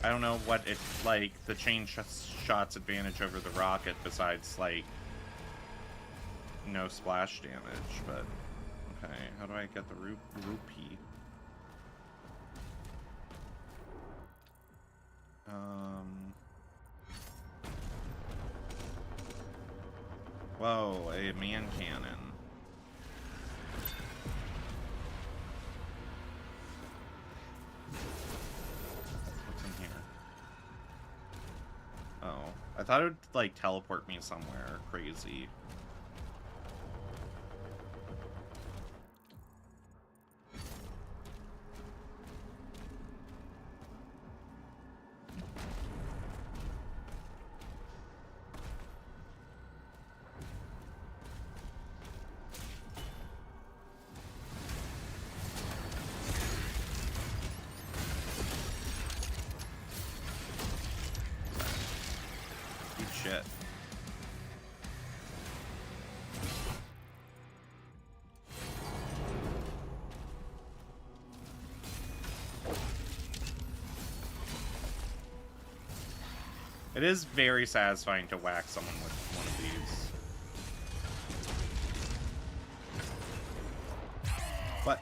I don't know what it, like, the change shot's advantage over the rocket besides, like, no splash damage, but, okay, how do I get the rupee? Whoa, a man cannon. What's in here? Oh, I thought it would, like, teleport me somewhere crazy. Shit. It is very satisfying to whack someone with one of these. What?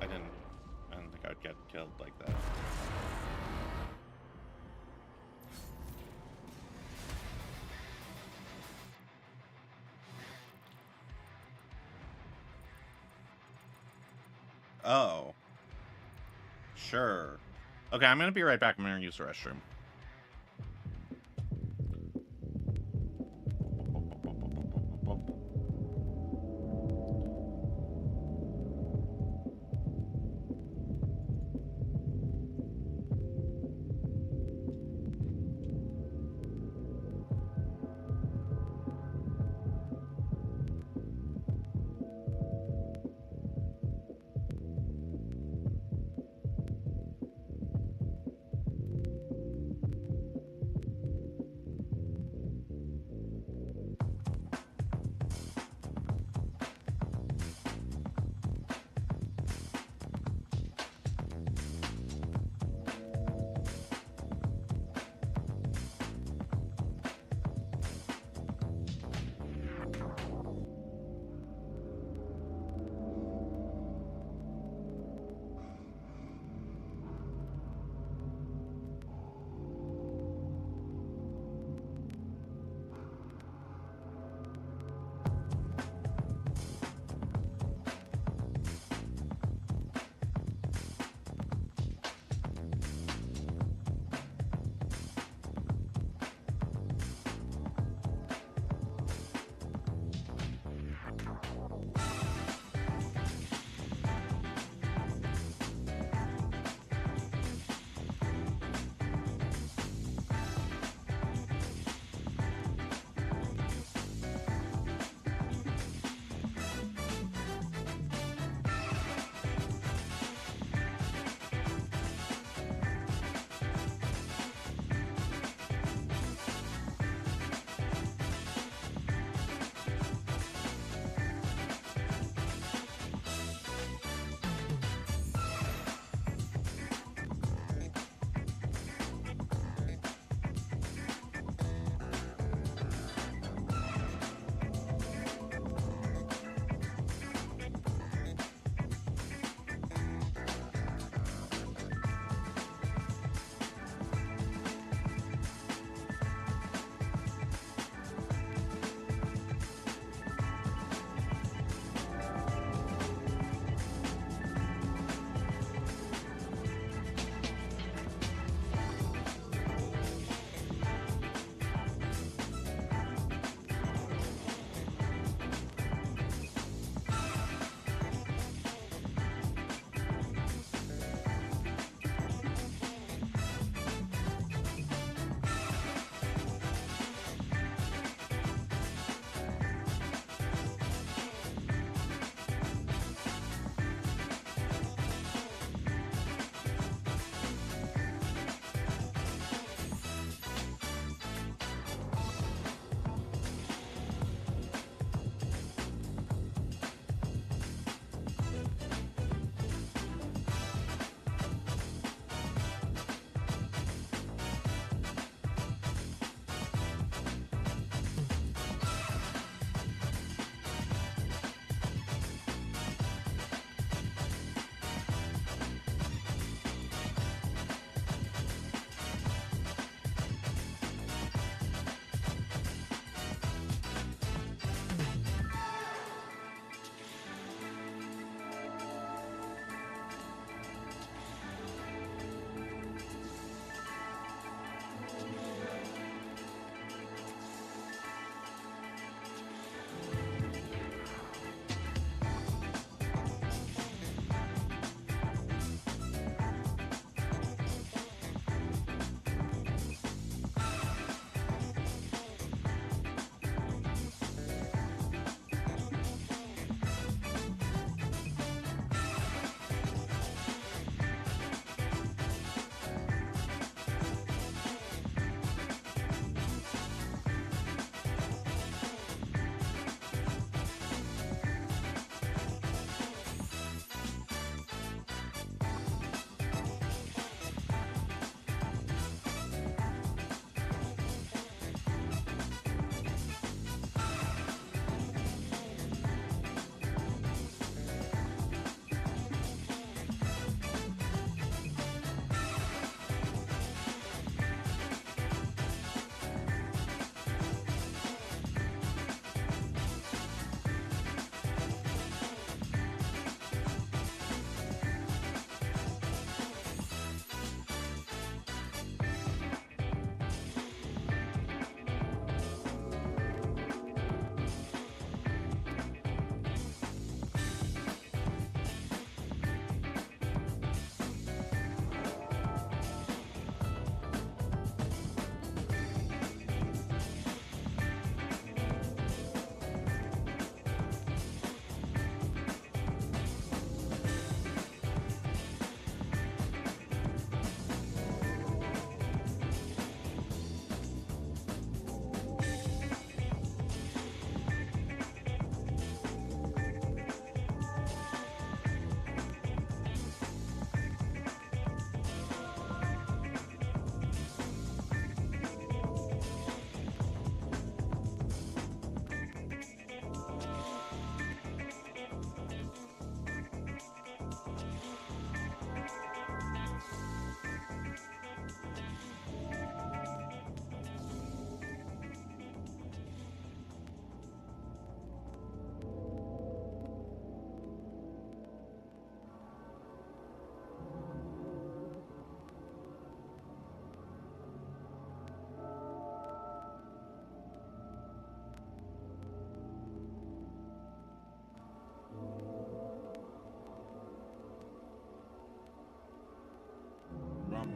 I didn't think I'd get killed like that. Oh. Sure. Okay, I'm gonna be right back. I'm gonna use the restroom.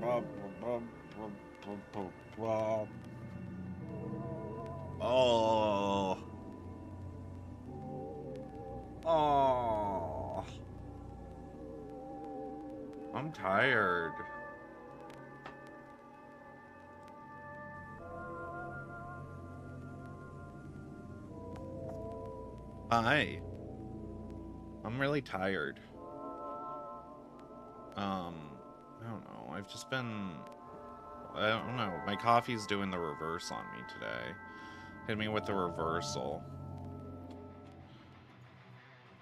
Oh. Oh. I'm tired. Hi. I'm really tired. I don't know. I've just been... I don't know. My coffee's doing the reverse on me today. Hit me with the reversal.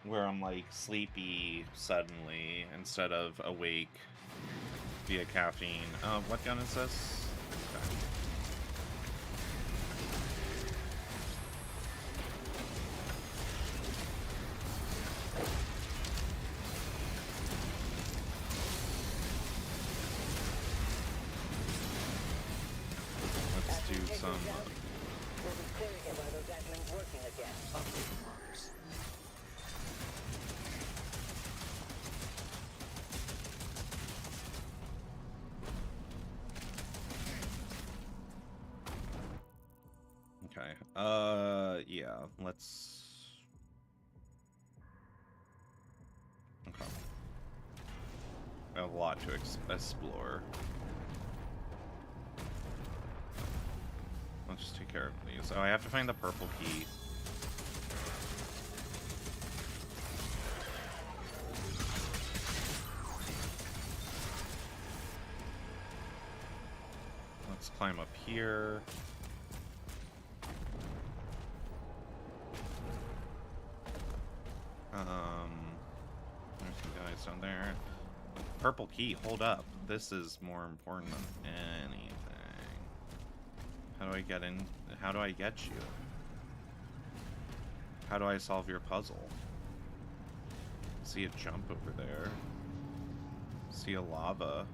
Where I'm like sleepy suddenly instead of awake via caffeine. What gun is this? Okay. Let's do some... We'll be clearing it while those admins working again. Update marks. Okay. Yeah, let's... Okay. I have a lot to explore. Let's just take care of these. Oh, I have to find the purple key. Let's climb up here. There's some guys down there. Purple key, hold up. This is more important than anything. How do I get in? How do I get you? How do I solve your puzzle? See a jump over there. See a lava.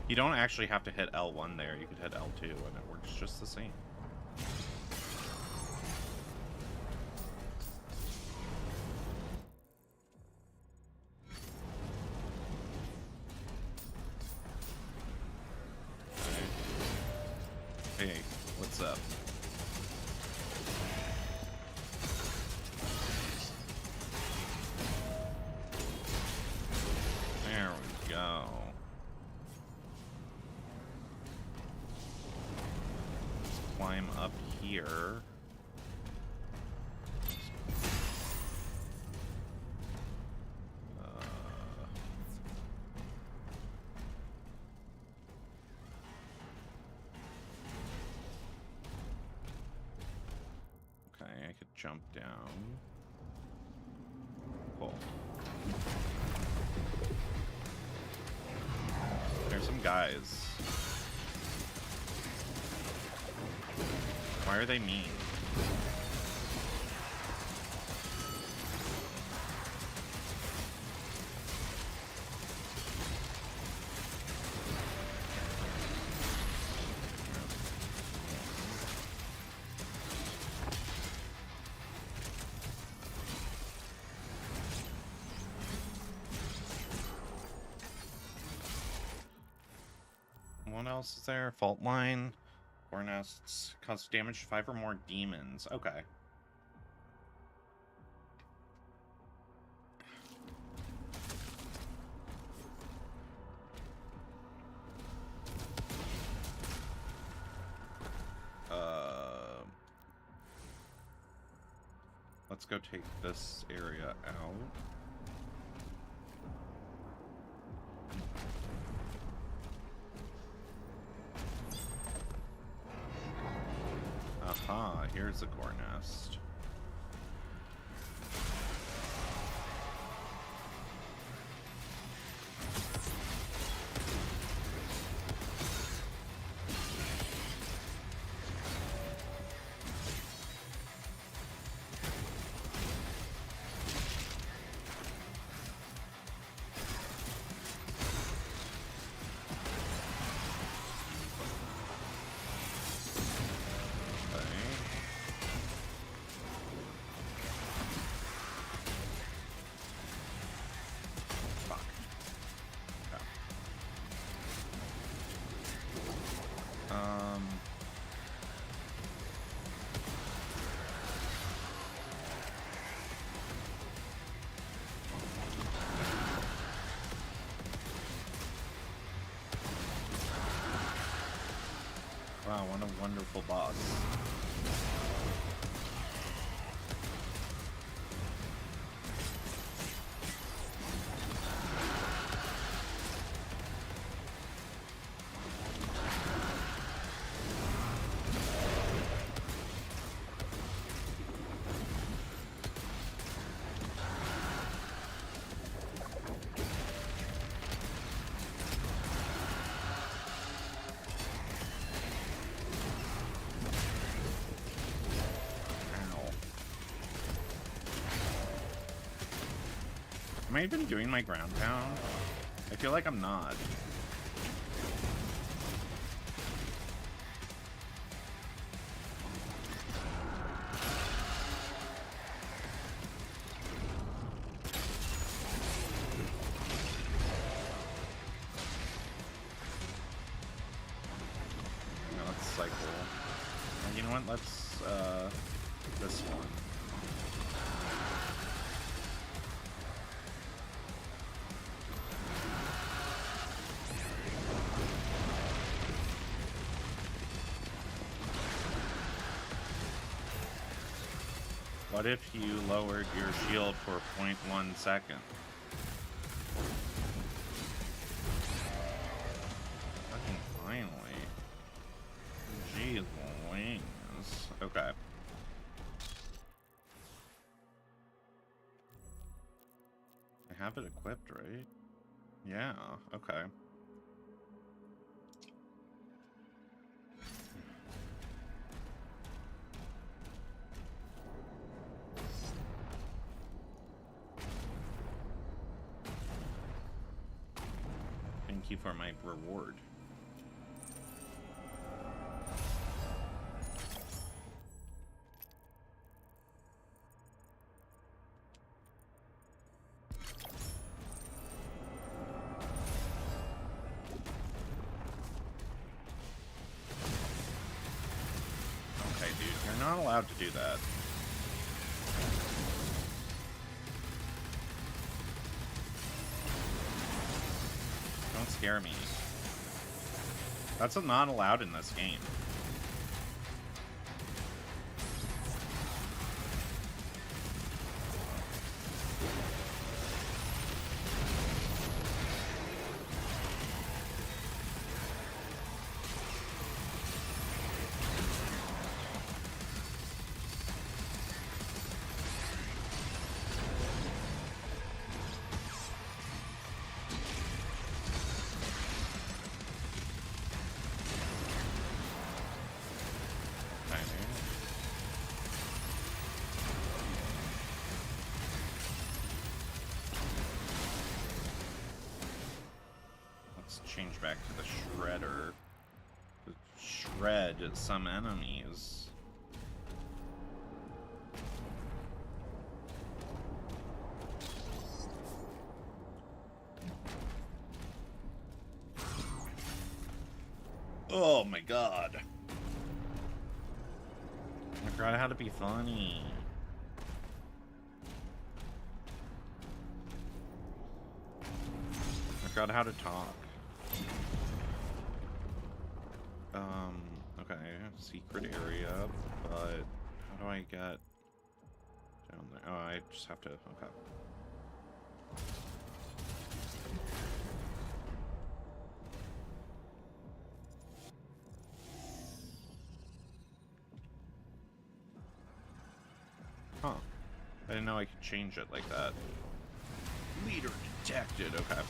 You don't actually have to hit L1 there. You could hit L2 and it works just the same. Okay. Hey, what's up? There we go. Climb up here. Okay, I could jump down. Cool. There's some guys. Why are they mean? What else is there? Fault line. Core nests cause damage to 5 or more demons. Okay. Let's go take this area out. Aha, here's the core nest. wonderful boss. Am I even doing my ground pound? I feel like I'm not. No, let's cycle. You know what? Let's, this one. What if you lowered your shield for 0.1 second? Fucking finally. Jeez wings. Okay. I have it equipped, right? Yeah, okay. Thank you for my reward. Okay, dude, you're not allowed to do that. Don't scare me. That's not allowed in this game. Change back to the shredder to shred some enemies. Oh my god. I forgot how to be funny. I forgot how to talk. Okay, secret area, but how do I get down there? Oh, I just have to, okay. Huh. I didn't know I could change it like that. Leader detected, okay.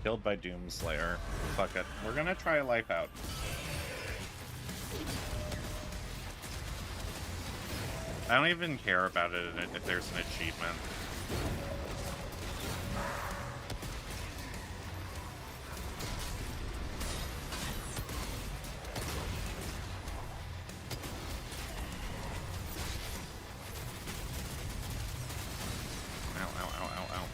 Killed by Doomslayer. Fuck it. We're gonna try a life out. I don't even care about it if there's an achievement. Ow, ow, ow, ow, ow.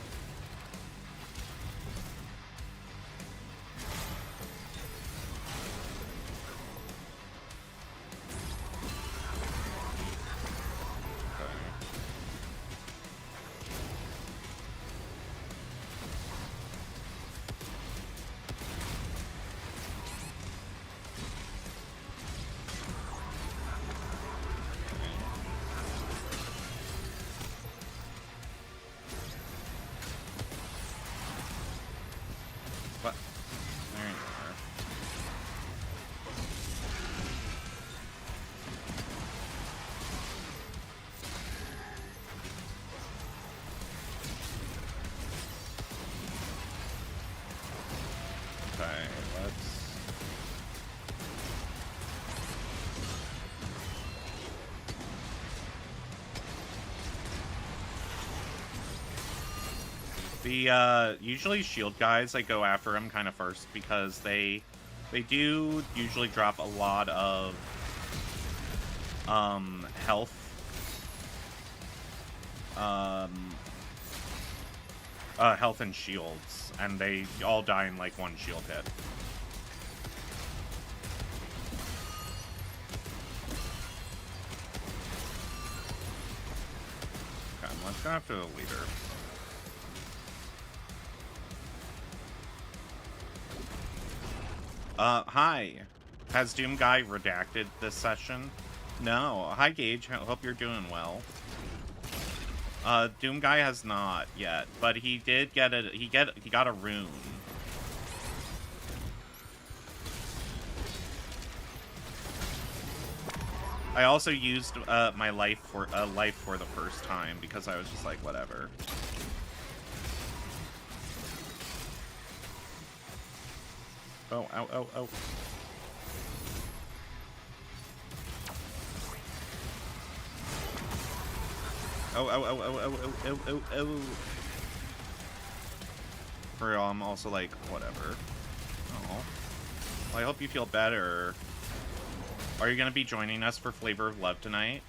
The usually shield guys, I go after them kind of first because they do usually drop a lot of health. Health and shields, and they all die in like one shield hit. Okay, let's go after the leader. Hi. Has Doom Guy redacted this session? No. Hi, Gage. Hope you're doing well. Doom Guy has not yet, but he did get it. He got a rune. I also used my life for the first time because I was just like, whatever. Oh, ow, ow, ow. Oh, oh, oh, oh, oh, oh, oh, oh, oh. For real, I'm also like, whatever. Oh. Well, I hope you feel better. Are you gonna be joining us for Flavor of Love tonight?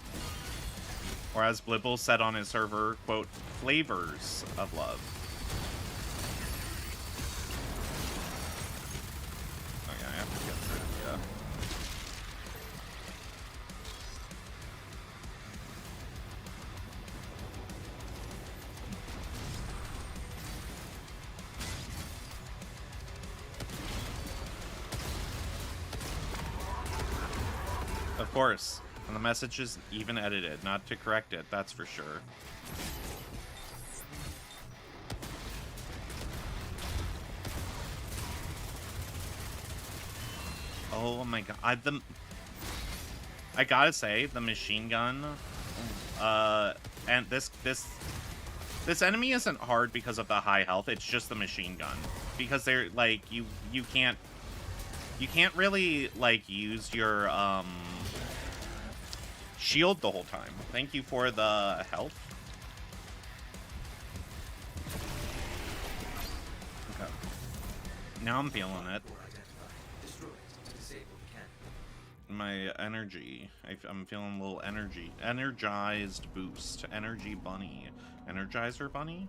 Or as Blibble said on his server, quote, Flavors of Love. Oh yeah, I have to get through, yeah. Of course. And the message is even edited, not to correct it, that's for sure. Oh my god. I gotta say, the machine gun, and this enemy isn't hard because of the high health, it's just the machine gun. Because they're, like, you can't really, like, use your, shield the whole time. Thank you for the health. Okay. Now I'm feeling it. My energy. I'm feeling a little energy. Energized boost. Energy bunny. Energizer bunny?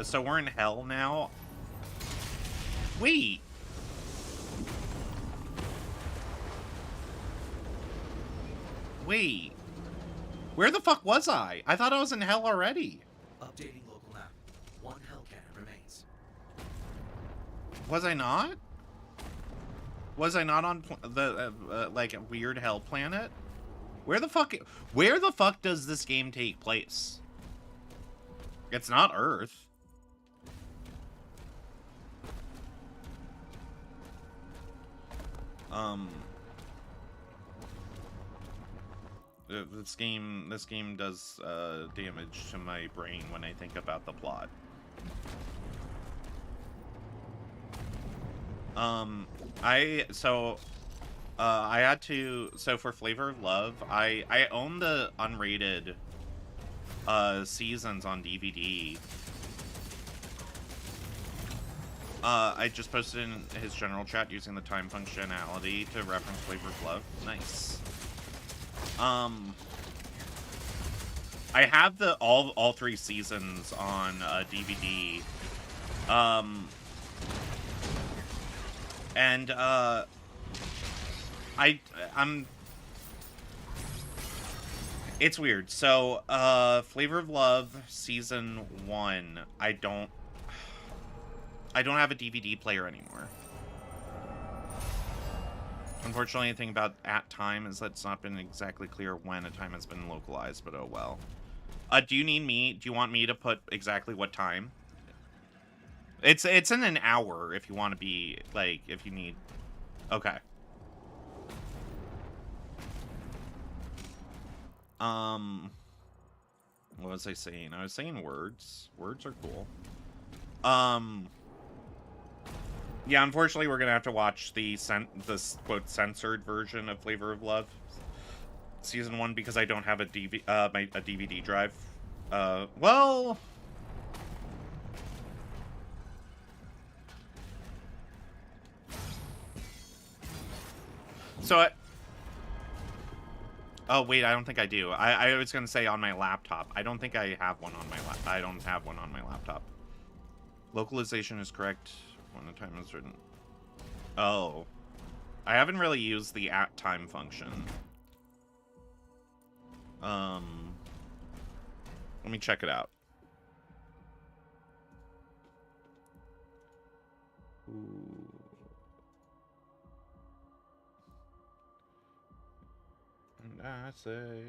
So we're in hell now. Wait. Wait. Where the fuck was I? I thought I was in hell already. Updating local map. One hell cannon remains. Was I not? Was I not on the like a weird hell planet? Where the fuck does this game take place? It's not Earth. This game does damage to my brain when I think about the plot. I had to, so for Flavor of Love, I own the unrated seasons on DVD. I just posted in his general chat using the time functionality to reference Flavor of Love. Nice. I have all 3 seasons on DVD. It's weird. So, Flavor of Love season 1, I don't have a DVD player anymore. Unfortunately, the thing about at time is that it's not been exactly clear when a time has been localized, but oh well. Do you want me to put exactly what time? It's in an hour if you want to be, like, if you need... Okay. What was I saying? I was saying words. Words are cool. Yeah, unfortunately, we're gonna have to watch the quote censored version of Flavor of Love. season 1 because I don't have a DVD drive. Well, so oh wait, I don't think I do. I was gonna say on my laptop. I don't think I have one on my I don't have one on my laptop. Localization is correct when the time is written. Oh, I haven't really used the @time function. Let me check it out. Ooh. And I say,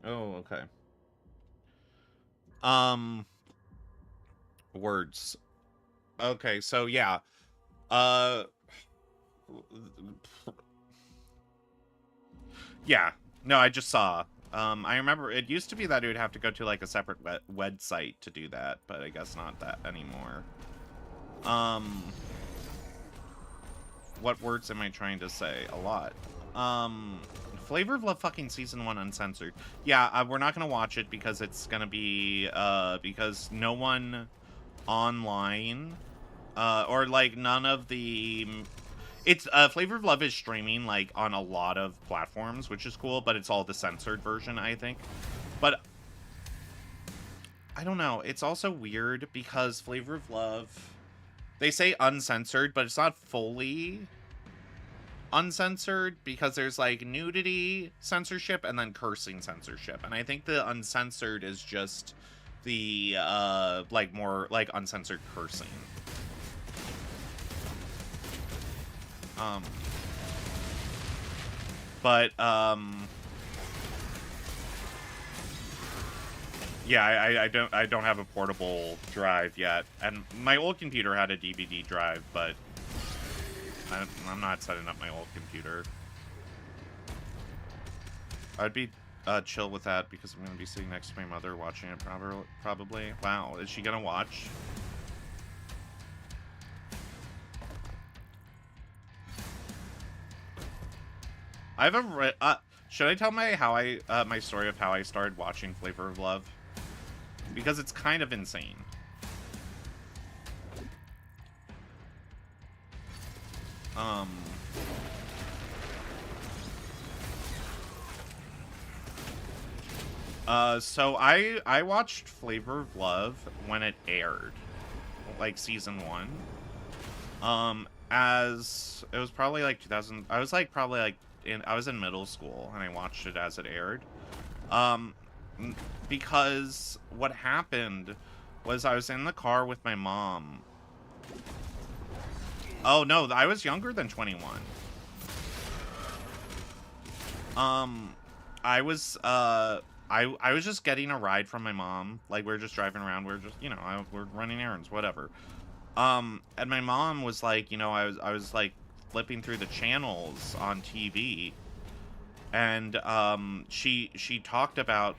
oh, okay. Words. Okay, so yeah. Yeah. No, I just saw. I remember it used to be that it would have to go to like a separate website to do that, but I guess not that anymore. What words am I trying to say? A lot. Flavor of Love fucking season 1 uncensored. Yeah, we're not gonna watch it because it's gonna be because no one online or like none of the it's Flavor of Love is streaming like on a lot of platforms, which is cool, but it's all the censored version, I think. But I don't know, it's also weird because Flavor of Love, they say uncensored, but it's not fully uncensored because there's like nudity censorship and then cursing censorship, and I think the uncensored is just the like more like uncensored cursing. But yeah, I don't have a portable drive yet, and my old computer had a DVD drive, but I'm not setting up my old computer. I'd be chill with that because I'm gonna be sitting next to my mother watching it probably. Wow, is she gonna watch? I haven't read. Should I tell my my story of how I started watching Flavor of Love? Because it's kind of insane. So I watched Flavor of Love when it aired, like season 1. As it was probably like 2000. I was like probably like I was in middle school and I watched it as it aired. Because what happened was I was in the car with my mom. Oh no, I was younger than 21. I was just getting a ride from my mom. Like, we were just driving around. We were just, you know, we're running errands, whatever. And my mom was like, you know, I was like flipping through the channels on TV, and she talked about,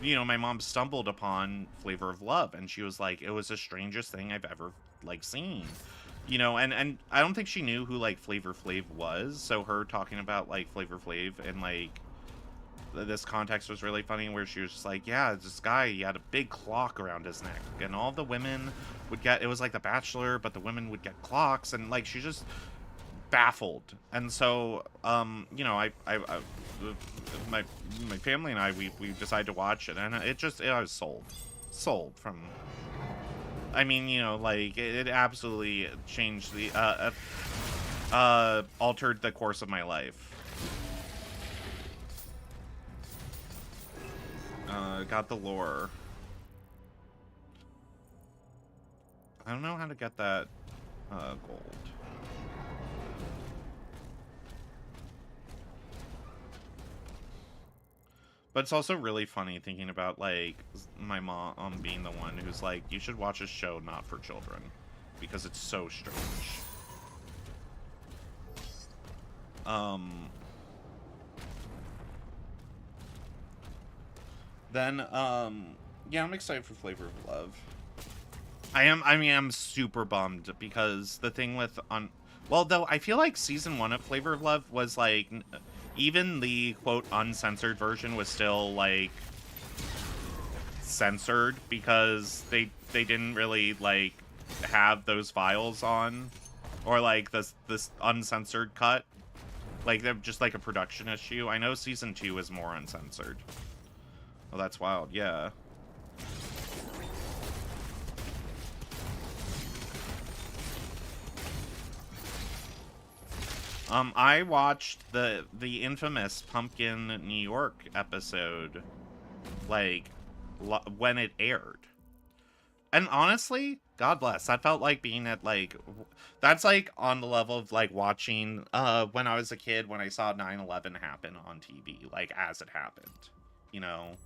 you know, my mom stumbled upon Flavor of Love, and she was like, it was the strangest thing I've ever like seen, you know, and I don't think she knew who like Flavor Flav was, so her talking about like Flavor Flav and like this context was really funny, where she was just like, yeah, this guy, he had a big clock around his neck, and all the women would get, it was like The Bachelor, but the women would get clocks, and like she's just baffled. And so you know, my family and I, we decided to watch it, and I was sold from, I mean, you know, like it absolutely changed the altered the course of my life. Got the lore. I don't know how to get that gold. But it's also really funny thinking about like my mom being the one who's like, you should watch a show not for children because it's so strange. Then yeah, I'm excited for Flavor of Love. I mean, I'm super bummed because the thing with Well, though, I feel like season 1 of Flavor of Love was like, even the quote uncensored version was still like censored because they didn't really like have those files on, or like this uncensored cut. Like, they're just like a production issue. I know season 2 is more uncensored. Oh, that's wild. Yeah. I watched the infamous Pumpkin New York episode, like, when it aired. And honestly, God bless, that felt like being at, like, that's, like, on the level of, like, watching, when I was a kid, when I saw 9/11 happen on TV, like, as it happened, you know?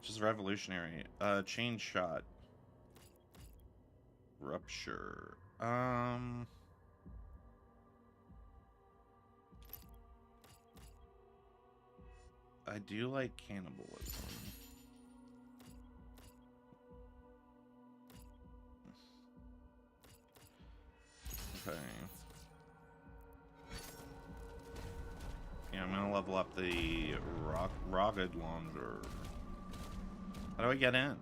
Just revolutionary. Chain shot. Rupture. I do like cannibalism. Okay. Yeah, I'm gonna level up the Rugged Launder. How do I get in?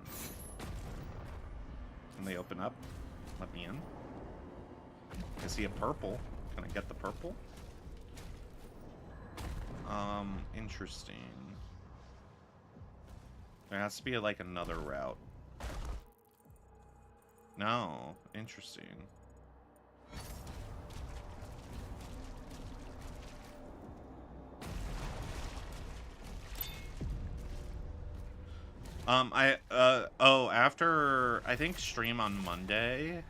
Can they open up? Let me in. I see a purple. Can I get the purple? Interesting. There has to be like another route. No, interesting. After, I think, stream on Monday,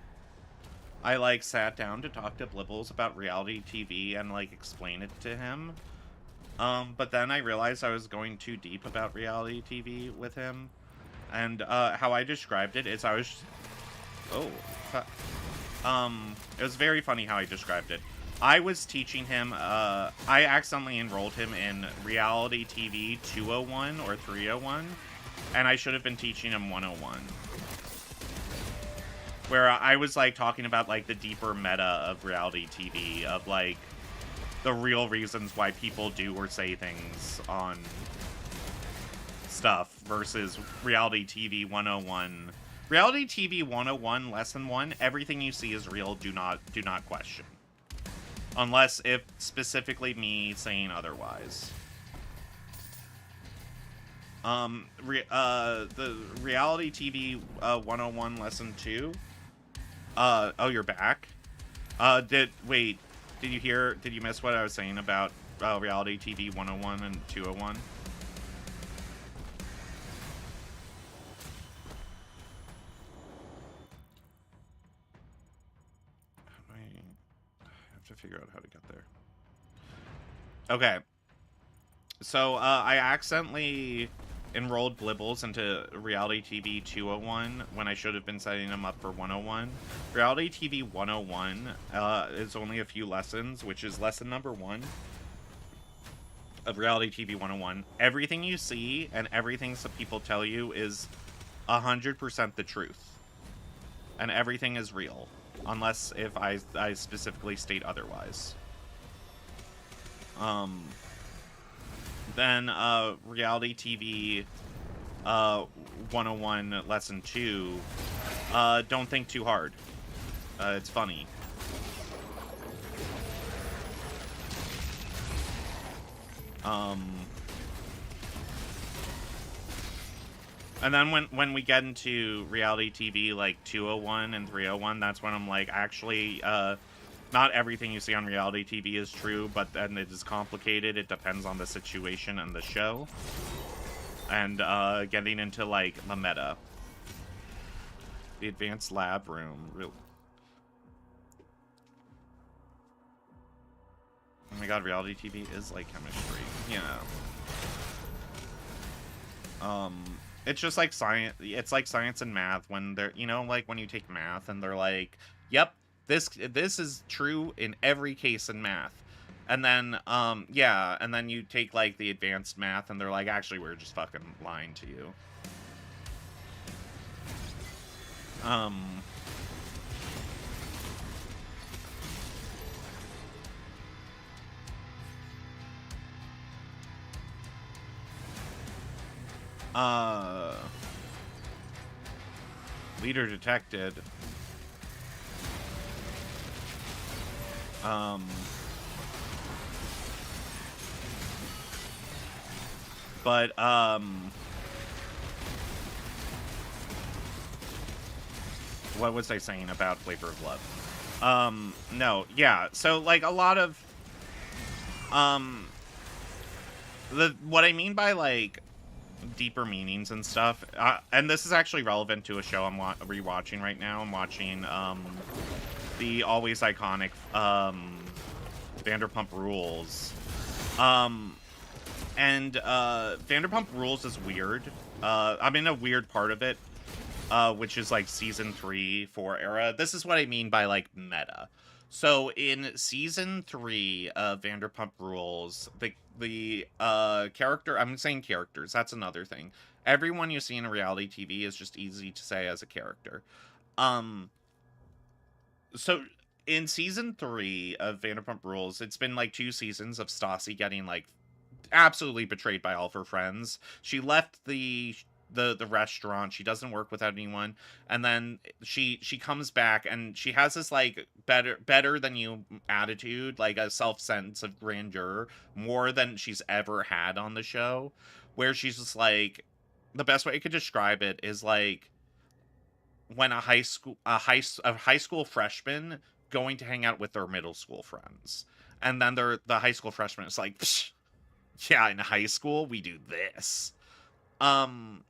I, like, sat down to talk to Blibbles about reality TV and, like, explain it to him. But then I realized I was going too deep about reality TV with him. And, how I described it is I was... it was very funny how I described it. I was teaching him, I accidentally enrolled him in reality TV 201 or 301. And I should have been teaching him 101. Where I was, like, talking about, like, the deeper meta of reality TV, of, like, the real reasons why people do or say things on stuff, versus reality TV 101. Reality TV 101, lesson 1, everything you see is real, do not question. Unless if specifically me saying otherwise. The reality TV 101 lesson 2. Oh, you're back. Did you miss what I was saying about reality TV 101 and 201? I have to figure out how to get there. Okay. So, I accidentally enrolled Blibbles into Reality TV 201 when I should have been setting them up for 101. Reality TV 101 is only a few lessons, which is lesson number 1 of Reality TV 101. Everything you see and everything some people tell you is 100% the truth. And everything is real. Unless if I specifically state otherwise. Then, Reality TV 101 lesson 2, don't think too hard. It's funny. And then when we get into reality TV, like 201 and 301, that's when I'm like, actually, not everything you see on reality TV is true, but then it is complicated. It depends on the situation and the show. And getting into, like, the meta. The advanced lab room. Really. Oh my god, reality TV is like chemistry. Yeah. It's just like science. It's like science and math when they're, you know, like when you take math and they're like, yep, this is true in every case in math. And then, yeah, and then you take, like, the advanced math, and they're like, actually, we're just fucking lying to you. Leader detected. But, what was I saying about Flavor of Love? No, yeah, so, like, a lot of, what I mean by, like, deeper meanings and stuff, and this is actually relevant to a show I'm rewatching right now. I'm watching, the always iconic, Vanderpump Rules. Vanderpump Rules is weird. I'm in a weird part of it, which is like season 3, 4 era. This is what I mean by like meta. So in season 3 of Vanderpump Rules, the character, I'm saying characters, that's another thing. Everyone you see in a reality TV is just easy to say as a character. So in season 3 of Vanderpump Rules, it's been like 2 seasons of Stassi getting like absolutely betrayed by all of her friends. She left the restaurant. She doesn't work without anyone, and then she comes back and she has this like better than you attitude, like a sense of grandeur, more than she's ever had on the show, where she's just like, the best way I could describe it is like when a high school freshman going to hang out with their middle school friends, and then the high school freshman is like, psh, yeah, in high school we do this. And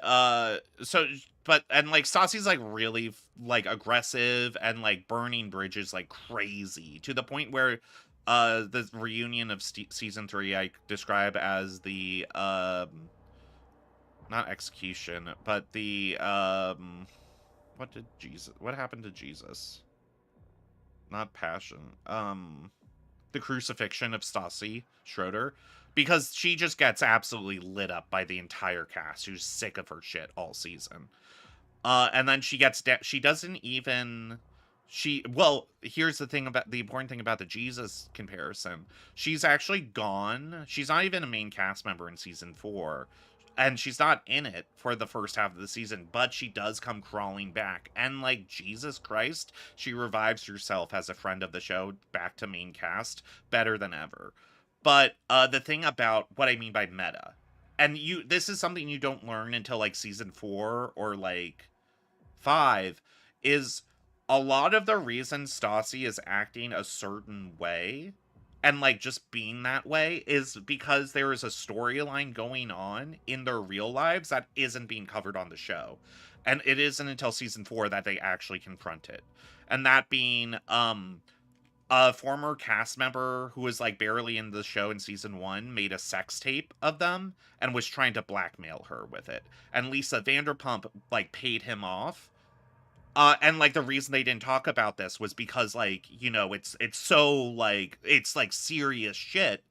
like Stassi's like really like aggressive and like burning bridges like crazy, to the point where the reunion of season 3 I describe as the not execution, but the what happened to Jesus? Not passion. The crucifixion of Stassi Schroeder, because she just gets absolutely lit up by the entire cast who's sick of her shit all season. And then she gets well, here's the thing about the important thing about the Jesus comparison. She's actually gone. She's not even a main cast member in season 4. And she's not in it for the first half of the season, but she does come crawling back. And like Jesus Christ, she revives herself as a friend of the show back to main cast better than ever. But the thing about what I mean by meta, and this is something you don't learn until like season 4 or like 5, is a lot of the reason Stassi is acting a certain way and like just being that way is because there is a storyline going on in their real lives that isn't being covered on the show. And it isn't until season 4 that they actually confront it. And that being a former cast member who was like barely in the show in season 1 made a sex tape of them and was trying to blackmail her with it. And Lisa Vanderpump like paid him off. And like the reason they didn't talk about this was because like, you know, it's so like, it's like serious shit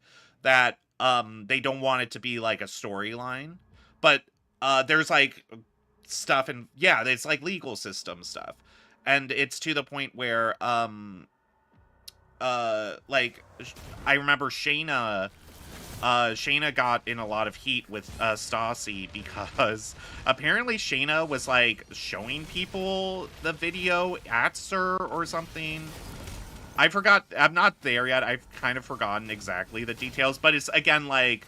that they don't want it to be like a storyline. But there's like stuff, and yeah, it's like legal system stuff. And it's to the point where like I remember Shayna got in a lot of heat with Stassi because apparently Shayna was like showing people the video at SUR or something. I forgot. I'm not there yet. I've kind of forgotten exactly the details, but it's again like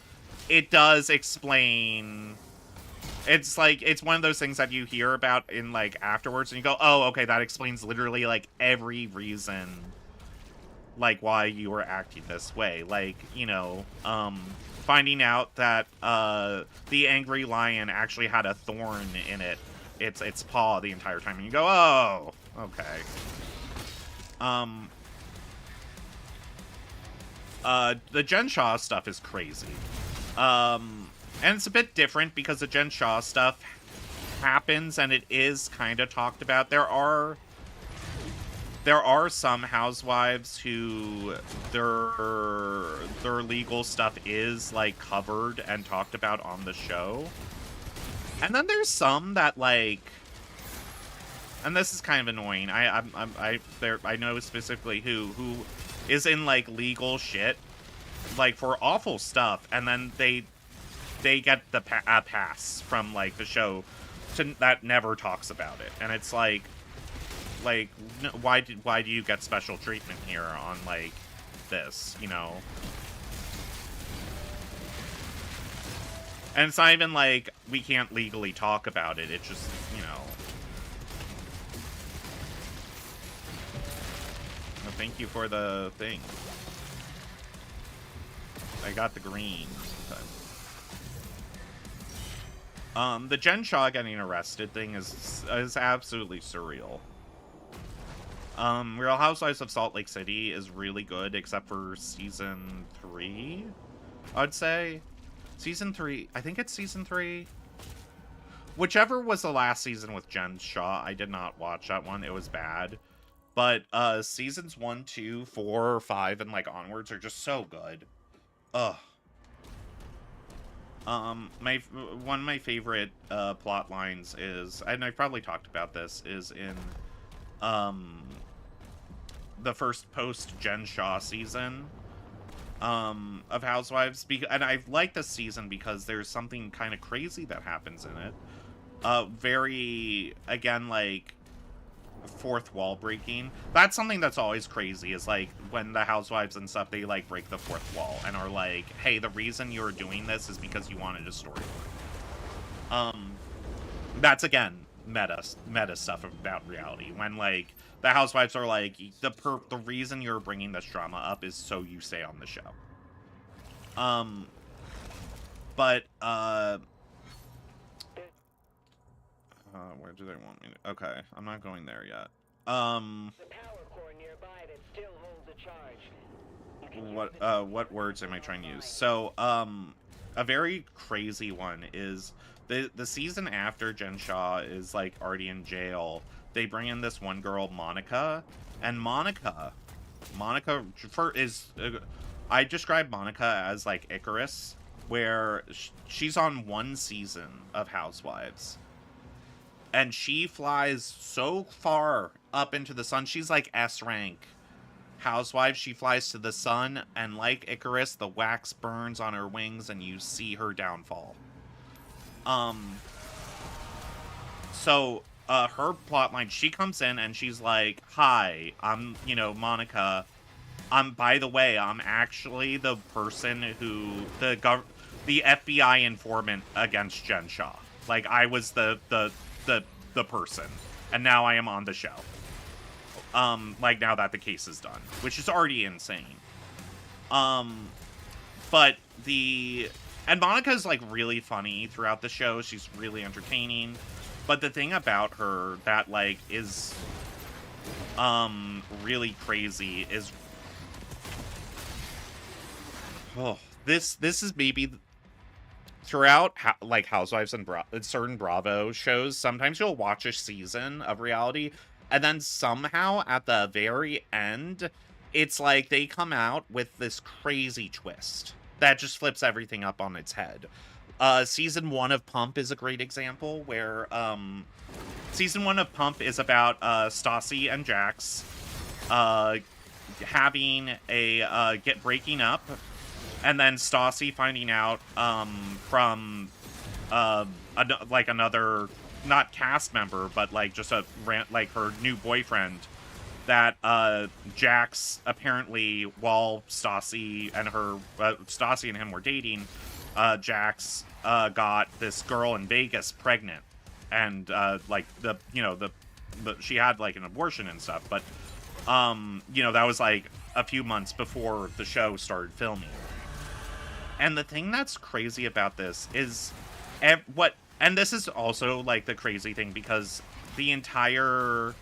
it does explain. It's like it's one of those things that you hear about in like afterwards and you go, "Oh, okay, that explains literally like every reason like why you were acting this way." Like, you know, finding out that the angry lion actually had a thorn in its paw the entire time, and you go, "Oh, okay." The Jen Shah stuff is crazy. And it's a bit different because the Jen Shah stuff happens and it is kind of talked about. There are some housewives who their legal stuff is like covered and talked about on the show. And then there's some that like, and this is kind of annoying. I know specifically who is in like legal shit, like for awful stuff, and then they they get the pass from like the show that never talks about it, and it's like why do you get special treatment here on like this, you know? And it's not even like we can't legally talk about it. It's just, you know. Well, thank you for the thing. I got the green. The Jen Shaw getting arrested thing is absolutely surreal. Real Housewives of Salt Lake City is really good, except for season 3, I'd say. Season 3, I think it's season 3. Whichever was the last season with Jen Shaw, I did not watch that one. It was bad. But seasons 1, 2, 4, 5, and like onwards are just so good. Ugh. One of my favorite plot lines is, and I've probably talked about this, is in the first post Jen Shaw season of Housewives, and I like this season because there's something kind of crazy that happens in it. Very, again, like, fourth wall breaking. That's something that's always crazy, is like when the housewives and stuff, they like break the fourth wall and are like, hey, the reason you're doing this is because you wanted a storyline. That's again meta stuff about reality, when like the housewives are like, the reason you're bringing this drama up is so you stay on the show. Where do they want me to? Okay, I'm not going there yet. The power core nearby that still holds a charge. What words am I trying to use? So, a very crazy one is the season after Jen Shaw is like already in jail. They bring in this one girl, Monica, and Monica I describe Monica as like Icarus, where she's on one season of Housewives. And she flies so far up into the sun. She's like S rank housewife. She flies to the sun, and like Icarus, the wax burns on her wings, and you see her downfall. So, her plotline, she comes in, and she's like, hi, I'm, Monica. By the way, I'm actually the person who, the FBI informant against Jen Shaw. Like, I was the person, and now I am on the show. Like, now that the case is done, which is already insane. But and Monica's like really funny throughout the show. She's really entertaining. But the thing about her that like is really crazy is, this is maybe throughout like Housewives and certain Bravo shows, sometimes you'll watch a season of reality, and then somehow at the very end, it's like they come out with this crazy twist that just flips everything up on its head. Season 1 of Pump is a great example, where season 1 of Pump is about Stassi and Jax having a breaking up. And then Stassi finding out from like another, not cast member, but like just like her new boyfriend, that Jax apparently, while Stassi and him were dating, Jax got this girl in Vegas pregnant, and like she had like an abortion and stuff, but that was like a few months before the show started filming. And the thing that's crazy about this is and this is also like the crazy thing, because the entire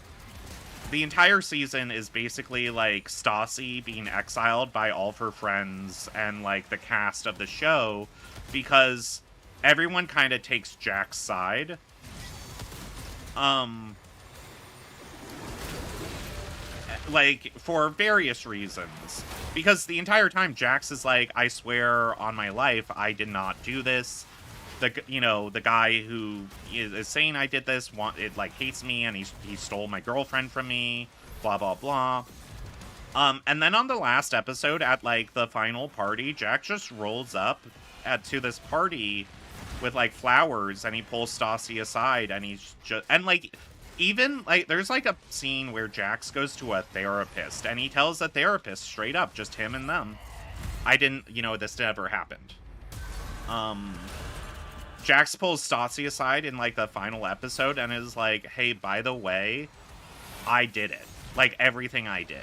season is basically like Stassi being exiled by all of her friends and like the cast of the show, because everyone kind of takes Jack's side. Like, for various reasons. Because the entire time, Jax is like, I swear on my life, I did not do this. The guy who is saying I did this, hates me, and he stole my girlfriend from me, blah, blah, blah. And then on the last episode, at, like, the final party, Jax just rolls up to this party with like flowers, and he pulls Stassi aside, and he's just, and like, even like there's like a scene where Jax goes to a therapist, and he tells the therapist straight up, just him and them, this never happened. Jax pulls Stassi aside in like the final episode and is like, hey, by the way, I did it. Like, everything I did.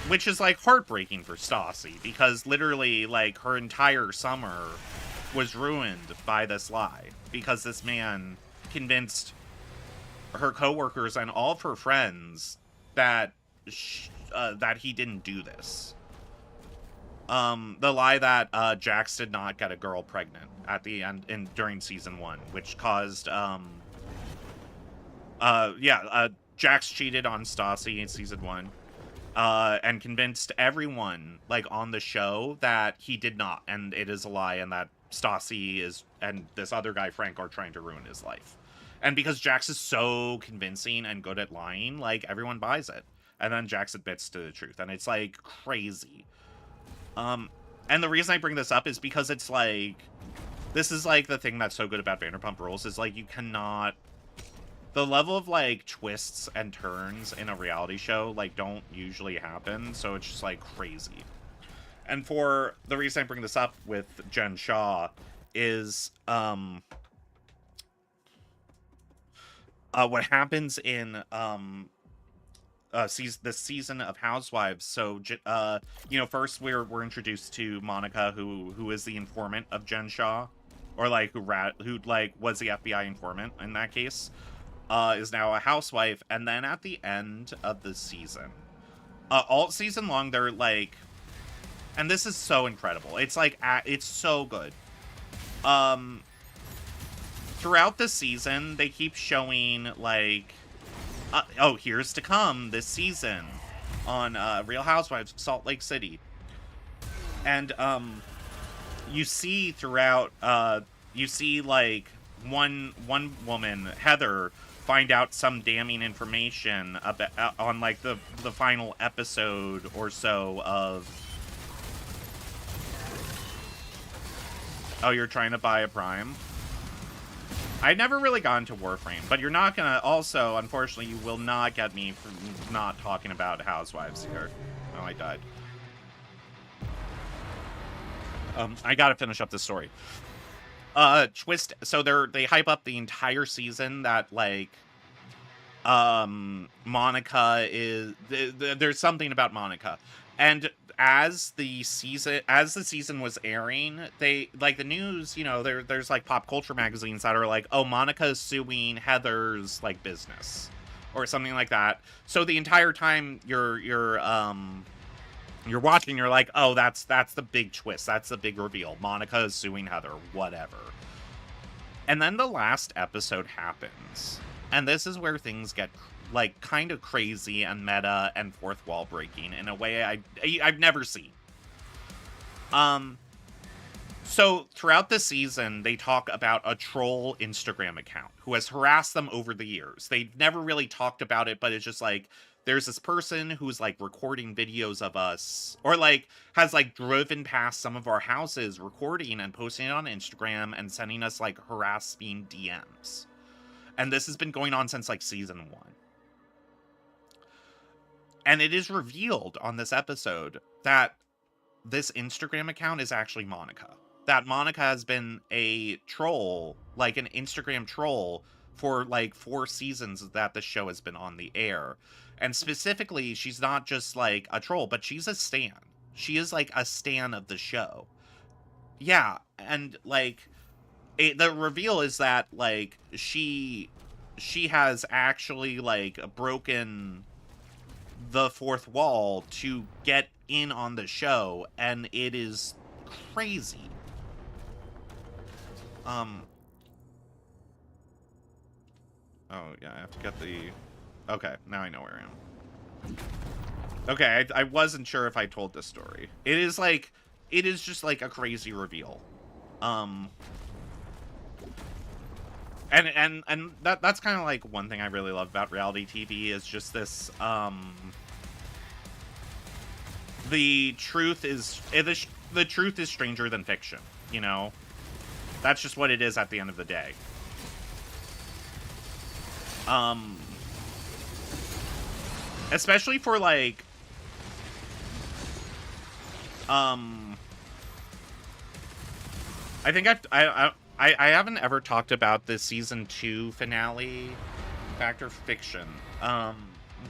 Which is like heartbreaking for Stassi, because literally like her entire summer was ruined by this lie, because this man convinced her coworkers and all of her friends that that he didn't do this. The lie that Jax did not get a girl pregnant at the end during season 1, which caused Jax cheated on Stassi in season 1. And convinced everyone, like, on the show that he did not, and it is a lie, and that Stassi and this other guy, Frank, are trying to ruin his life. And because Jax is so convincing and good at lying, like, everyone buys it. And then Jax admits to the truth, and it's, like, crazy. And the reason I bring this up is because it's, like, this is, like, the thing that's so good about Vanderpump Rules, is, like, you cannot... The level of, like, twists and turns in a reality show, like, don't usually happen, so it's just, like, crazy. And for the reason I bring this up with Jen Shah is, what happens in, this season of Housewives. So, first we're introduced to Monica, who is the informant of Jen Shah, or, like, who was the FBI informant in that case. Is now a housewife, and then at the end of the season, all season long, they're like, and this is so incredible. It's like, it's so good. Throughout the season, they keep showing like, here's to come this season on Real Housewives of Salt Lake City, and you see throughout, you see like one woman, Heather, find out some damning information about on like the final episode or so of... Oh, you're trying to buy a Prime? I'd never really gotten to Warframe, but you're not gonna... Also, unfortunately, you will not get me from not talking about Housewives here. Oh, I died. I gotta finish up this story. Twist, so they hype up the entire season that, like, Monica is... There's something about Monica. And as the season was airing, they, like, the news, there's, like, pop culture magazines that are like, oh, Monica's suing Heather's, like, business. Or something like that. So the entire time you're watching, you're like, oh, that's the big twist. That's the big reveal. Monica is suing Heather. Whatever. And then the last episode happens. And this is where things get, like, kind of crazy and meta and fourth wall breaking in a way I've never seen. So throughout the season, they talk about a troll Instagram account who has harassed them over the years. They've never really talked about it, but it's just like, there's this person who's, like, recording videos of us, or, like, has, like, driven past some of our houses, recording and posting it on Instagram and sending us, like, harassing DMs. And this has been going on since, like, season 1. And it is revealed on this episode that this Instagram account is actually Monica. That Monica has been a troll, like an Instagram troll, for, like, 4 seasons that the show has been on the air. And specifically, she's not just, like, a troll, but she's a stan. She is, like, a stan of the show. Yeah, and, like, the reveal is that, like, she has actually, like, broken the fourth wall to get in on the show, and it is crazy. Oh, yeah, I have to get the... Okay, now I know where I am. Okay, I wasn't sure if I told this story. It is, like... It is just, like, a crazy reveal. And that's kind of, like, one thing I really love about reality TV is just this, the truth is... the truth is stranger than fiction, you know? That's just what it is at the end of the day. Especially for, like, I think I haven't ever talked about the season 2 finale, Fact or Fiction.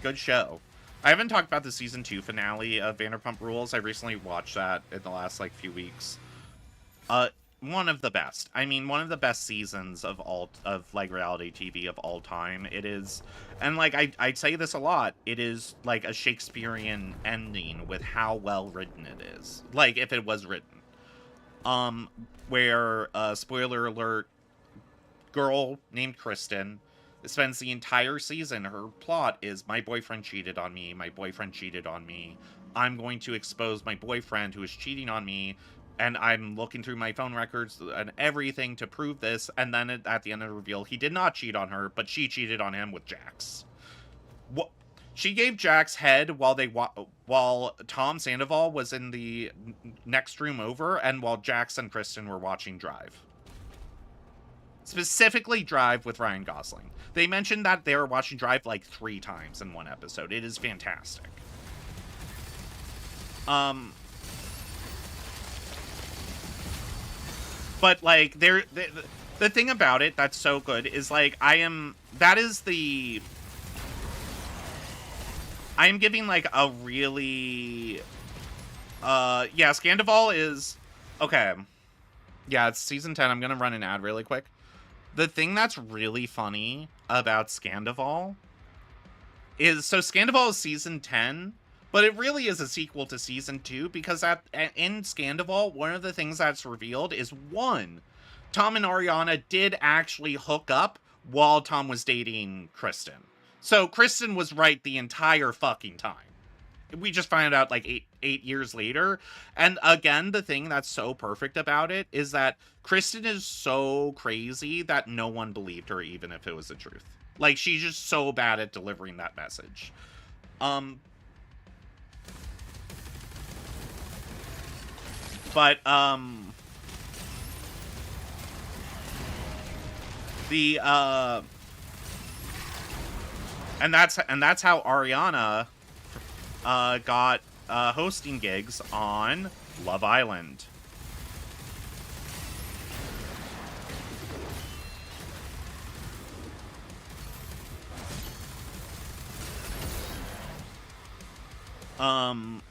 Good show. I haven't talked about the season 2 finale of Vanderpump Rules. I recently watched that in the last, like, few weeks. One of the best. I mean, one of the best seasons of like, reality TV of all time. It is, and, like, I say this a lot, it is, like, a Shakespearean ending with how well written it is. Like, if it was written. Where, spoiler alert, girl named Kristen spends the entire season, her plot is, my boyfriend cheated on me, my boyfriend cheated on me, I'm going to expose my boyfriend who is cheating on me, and I'm looking through my phone records and everything to prove this, and then at the end of the reveal, he did not cheat on her, but she cheated on him with Jax. What? She gave Jax head while Tom Sandoval was in the next room over, and while Jax and Kristen were watching Drive. Specifically Drive with Ryan Gosling. They mentioned that they were watching Drive like 3 times in one episode. It is fantastic. But, like, the thing about it that's so good is, like, I am giving, like, a really, yeah, Scandival is, okay, yeah, it's season 10, I'm gonna run an ad really quick. The thing that's really funny about Scandival is, so Scandival is season 10, but it really is a sequel to season 2, because in Scandival, one of the things that's revealed is, 1, Tom and Ariana did actually hook up while Tom was dating Kristen. So Kristen was right the entire fucking time. We just found out, like, eight years later. And again, the thing that's so perfect about it is that Kristen is so crazy that no one believed her, even if it was the truth. Like, she's just so bad at delivering that message. But, and that's how Ariana, got, hosting gigs on Love Island.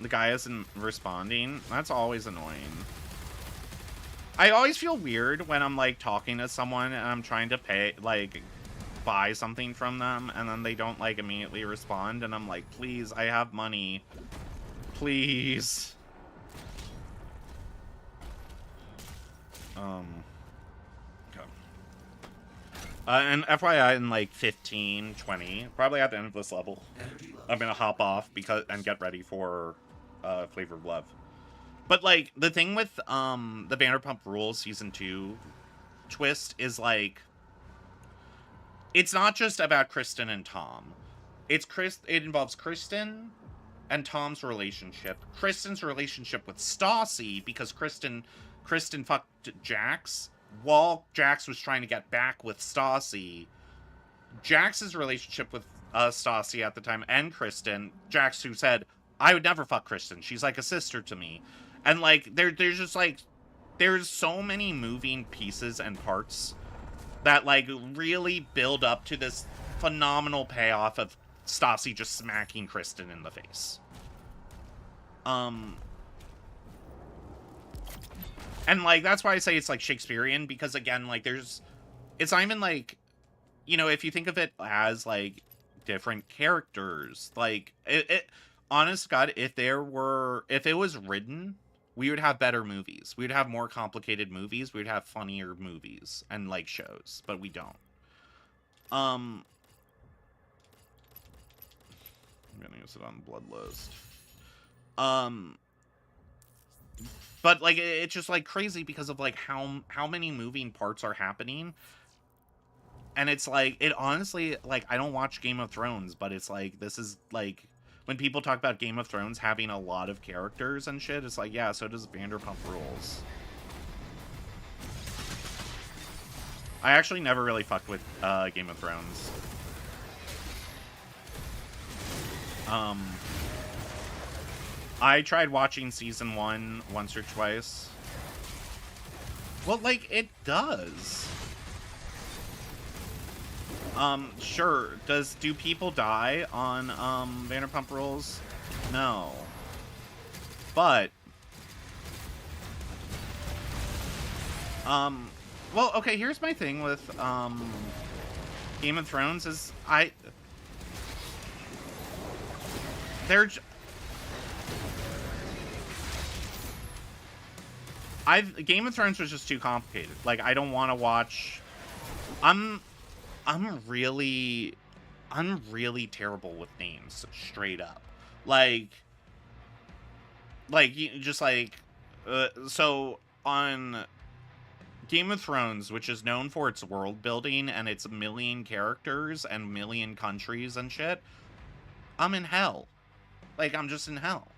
The guy isn't responding. That's always annoying. I always feel weird when I'm, like, talking to someone and I'm trying to buy something from them, and then they don't, like, immediately respond, and I'm like, please, I have money. Please. Okay. And FYI, in, like, 15, 20, probably at the end of this level, I'm gonna hop off and get ready for, Flavor of Love. But, like, the thing with, the Vanderpump Rules Season 2 twist is, like, it's not just about Kristen and Tom. It involves Kristen and Tom's relationship. Kristen's relationship with Stassi, because Kristen fucked Jax while Jax was trying to get back with Stassi. Jax's relationship with Stassi at the time, and Kristen. Jax, who said, I would never fuck Kristen. She's like a sister to me. And, like, there's just, like, there's so many moving pieces and parts that, like, really build up to this phenomenal payoff of Stassi just smacking Kristen in the face. And, like, that's why I say it's, like, Shakespearean, because, again, like, it's not even, like, you know, if you think of it as, like, different characters, like, honest to God, if it was written, we would have better movies. We would have more complicated movies. We would have funnier movies and, like, shows, but we don't. I'm gonna use it on the Bloodlist. But, like, it's just, like, crazy because of, like, how many moving parts are happening. And it's, like, it honestly, like, I don't watch Game of Thrones, but it's, like, this is, like, when people talk about Game of Thrones having a lot of characters and shit, it's like, yeah, so does Vanderpump Rules. I actually never really fucked with Game of Thrones. I tried watching season 1 once or twice. Well, like, it does. Sure. Do people die on, Vanderpump Rules? No. But, well, okay, here's my thing with, Game of Thrones is, Game of Thrones was just too complicated. Like, I don't want to watch, I'm really terrible with names, straight up. So on Game of Thrones, which is known for its world building and its million characters and million countries and shit, I'm in hell. Like, I'm just in hell.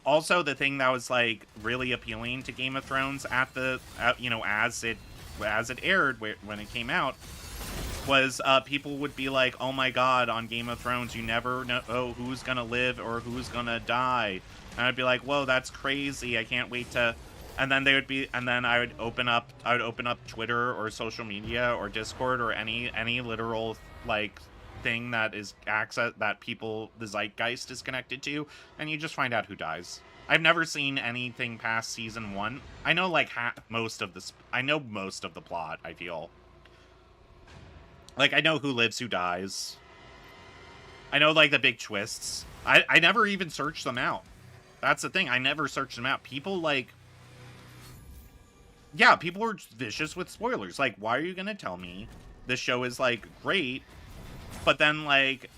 Also, the thing that was, like, really appealing to Game of Thrones you know, as it aired, when it came out, was, people would be like, oh my god, on Game of Thrones, you never know who's gonna live or who's gonna die. And I'd be like, whoa, that's crazy, I can't wait to... And then I would open up Twitter or social media or Discord or any literal, like, thing that is the zeitgeist is connected to, and you just find out who dies. I've never seen anything past season 1. I know, like, most of the plot, I feel. Like, I know who lives, who dies. I know, like, the big twists. I never even searched them out. That's the thing, I never searched them out. People, like... Yeah, people are vicious with spoilers. Like, why are you gonna tell me this show is, like, great, but then, like,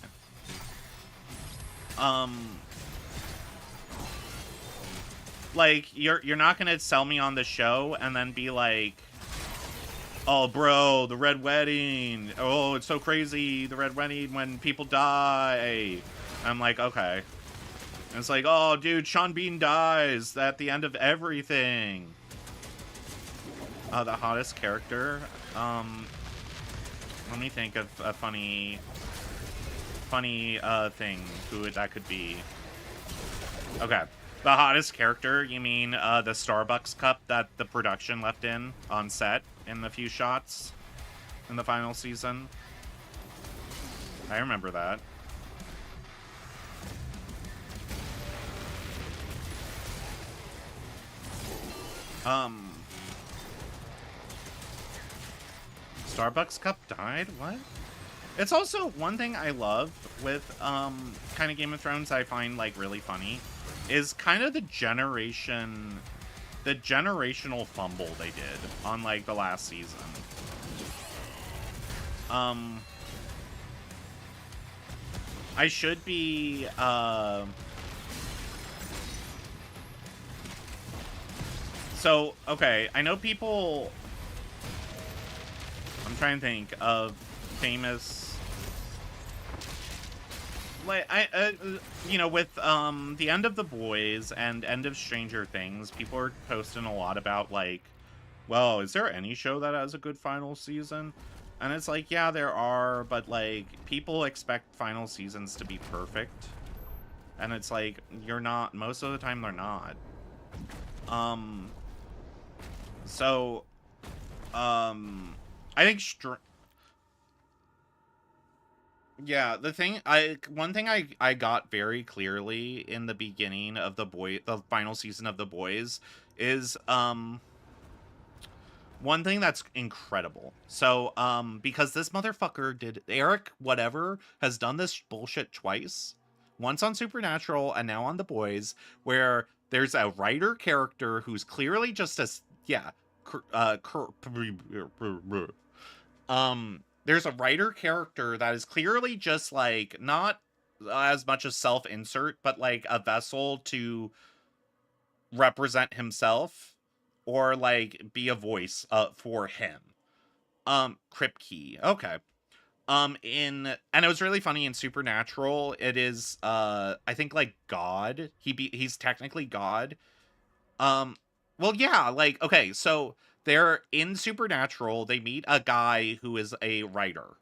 you're not gonna sell me on the show and then be like, oh, bro, the Red Wedding, oh, it's so crazy, the Red Wedding when people die. I'm like, okay. And it's like, oh, dude, Sean Bean dies at the end of everything. The hottest character, let me think of a funny thing who that could be. Okay. The hottest character, you mean the Starbucks cup that the production left in on set in the few shots in the final season? I remember that. Starbucks cup died? What? It's also one thing I love with kind of Game of Thrones I find, like, really funny is kind of the generational fumble they did on, like, the last season. I should be so, okay, I know people... I'm trying to think of famous, like, you know, with the end of The Boys and end of Stranger Things, people are posting a lot about, like, well, is there any show that has a good final season? And it's like, yeah, there are, but, like, people expect final seasons to be perfect, and it's like, you're not, most of the time they're not. So, I think yeah, one thing I got very clearly in the beginning of the final season of The Boys is, one thing that's incredible. So, because this motherfucker Eric whatever has done this bullshit twice. Once on Supernatural and now on The Boys, where there's a writer character who's clearly just there's a writer character that is clearly just, like, not as much as self-insert, but, like, a vessel to represent himself or, like, be a voice for him. Kripke. Okay. and it was really funny in Supernatural. It is, I think, like, God. He's technically God. Well, yeah, like, okay, so they're in Supernatural. They meet a guy who is a writer,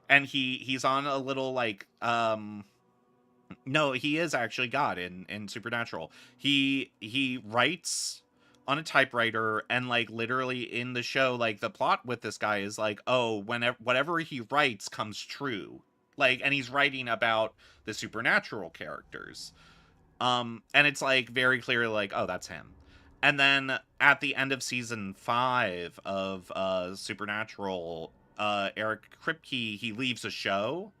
and he's on a little, like, no, he is actually God in Supernatural. He writes on a typewriter, and like literally in the show, like the plot with this guy is like, oh, whenever whatever he writes comes true. Like, and he's writing about the supernatural characters. And it's like very clear, like, oh, that's him. And then at the end of season 5 of Supernatural, Eric Kripke, he leaves the show.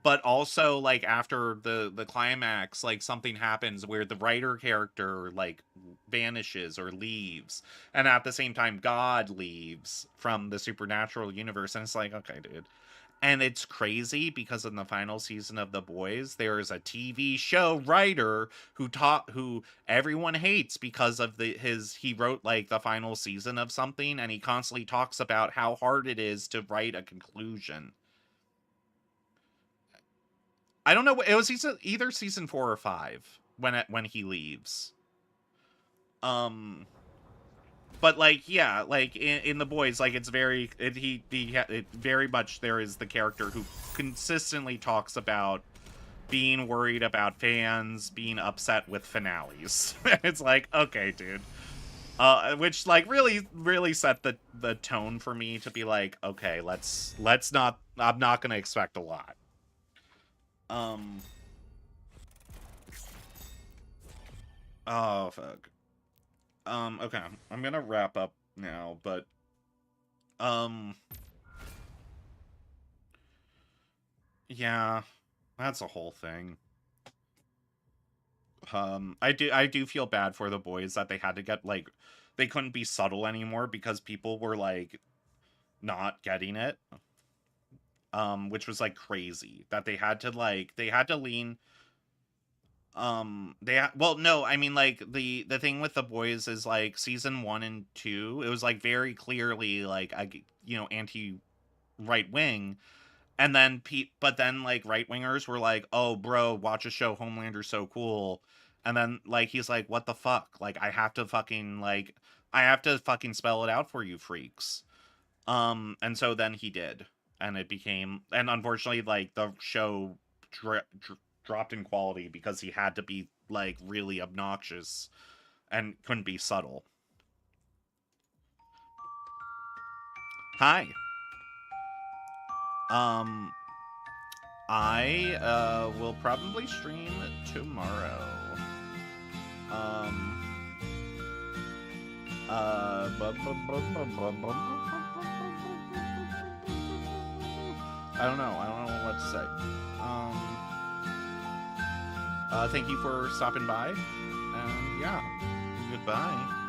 But also, like, after the climax, like, something happens where the writer character, like, vanishes or leaves. And at the same time, God leaves from the Supernatural universe. And it's like, okay, dude. And it's crazy because in the final season of The Boys, there is a TV show writer who everyone hates because of he wrote, like, the final season of something, and he constantly talks about how hard it is to write a conclusion. I don't know. It was either season 4 or 5 when he leaves. But like, yeah, like in The Boys, like it's very very much there is the character who consistently talks about being worried about fans being upset with finales. It's like, okay, dude. Which like really set the tone for me to be like, okay, let's not. I'm not gonna expect a lot. Oh, fuck. Okay, I'm gonna wrap up now, but, yeah, that's a whole thing. I do feel bad for The Boys that they had to get, like, they couldn't be subtle anymore because people were, like, not getting it. Which was, like, crazy. That they had to lean... well, no, I mean, like, the thing with The Boys is, like, season 1 and 2, it was, like, very clearly, like, anti-right wing, and then but then, like, right-wingers were like, oh, bro, watch a show, Homelander's so cool, and then, like, he's like, what the fuck, like, I have to fucking spell it out for you freaks, and so then he did, and it became, and unfortunately, like, the show dropped in quality because he had to be, like, really obnoxious and couldn't be subtle. Hi. I will probably stream tomorrow. I don't know what to say. Thank you for stopping by, and yeah, goodbye.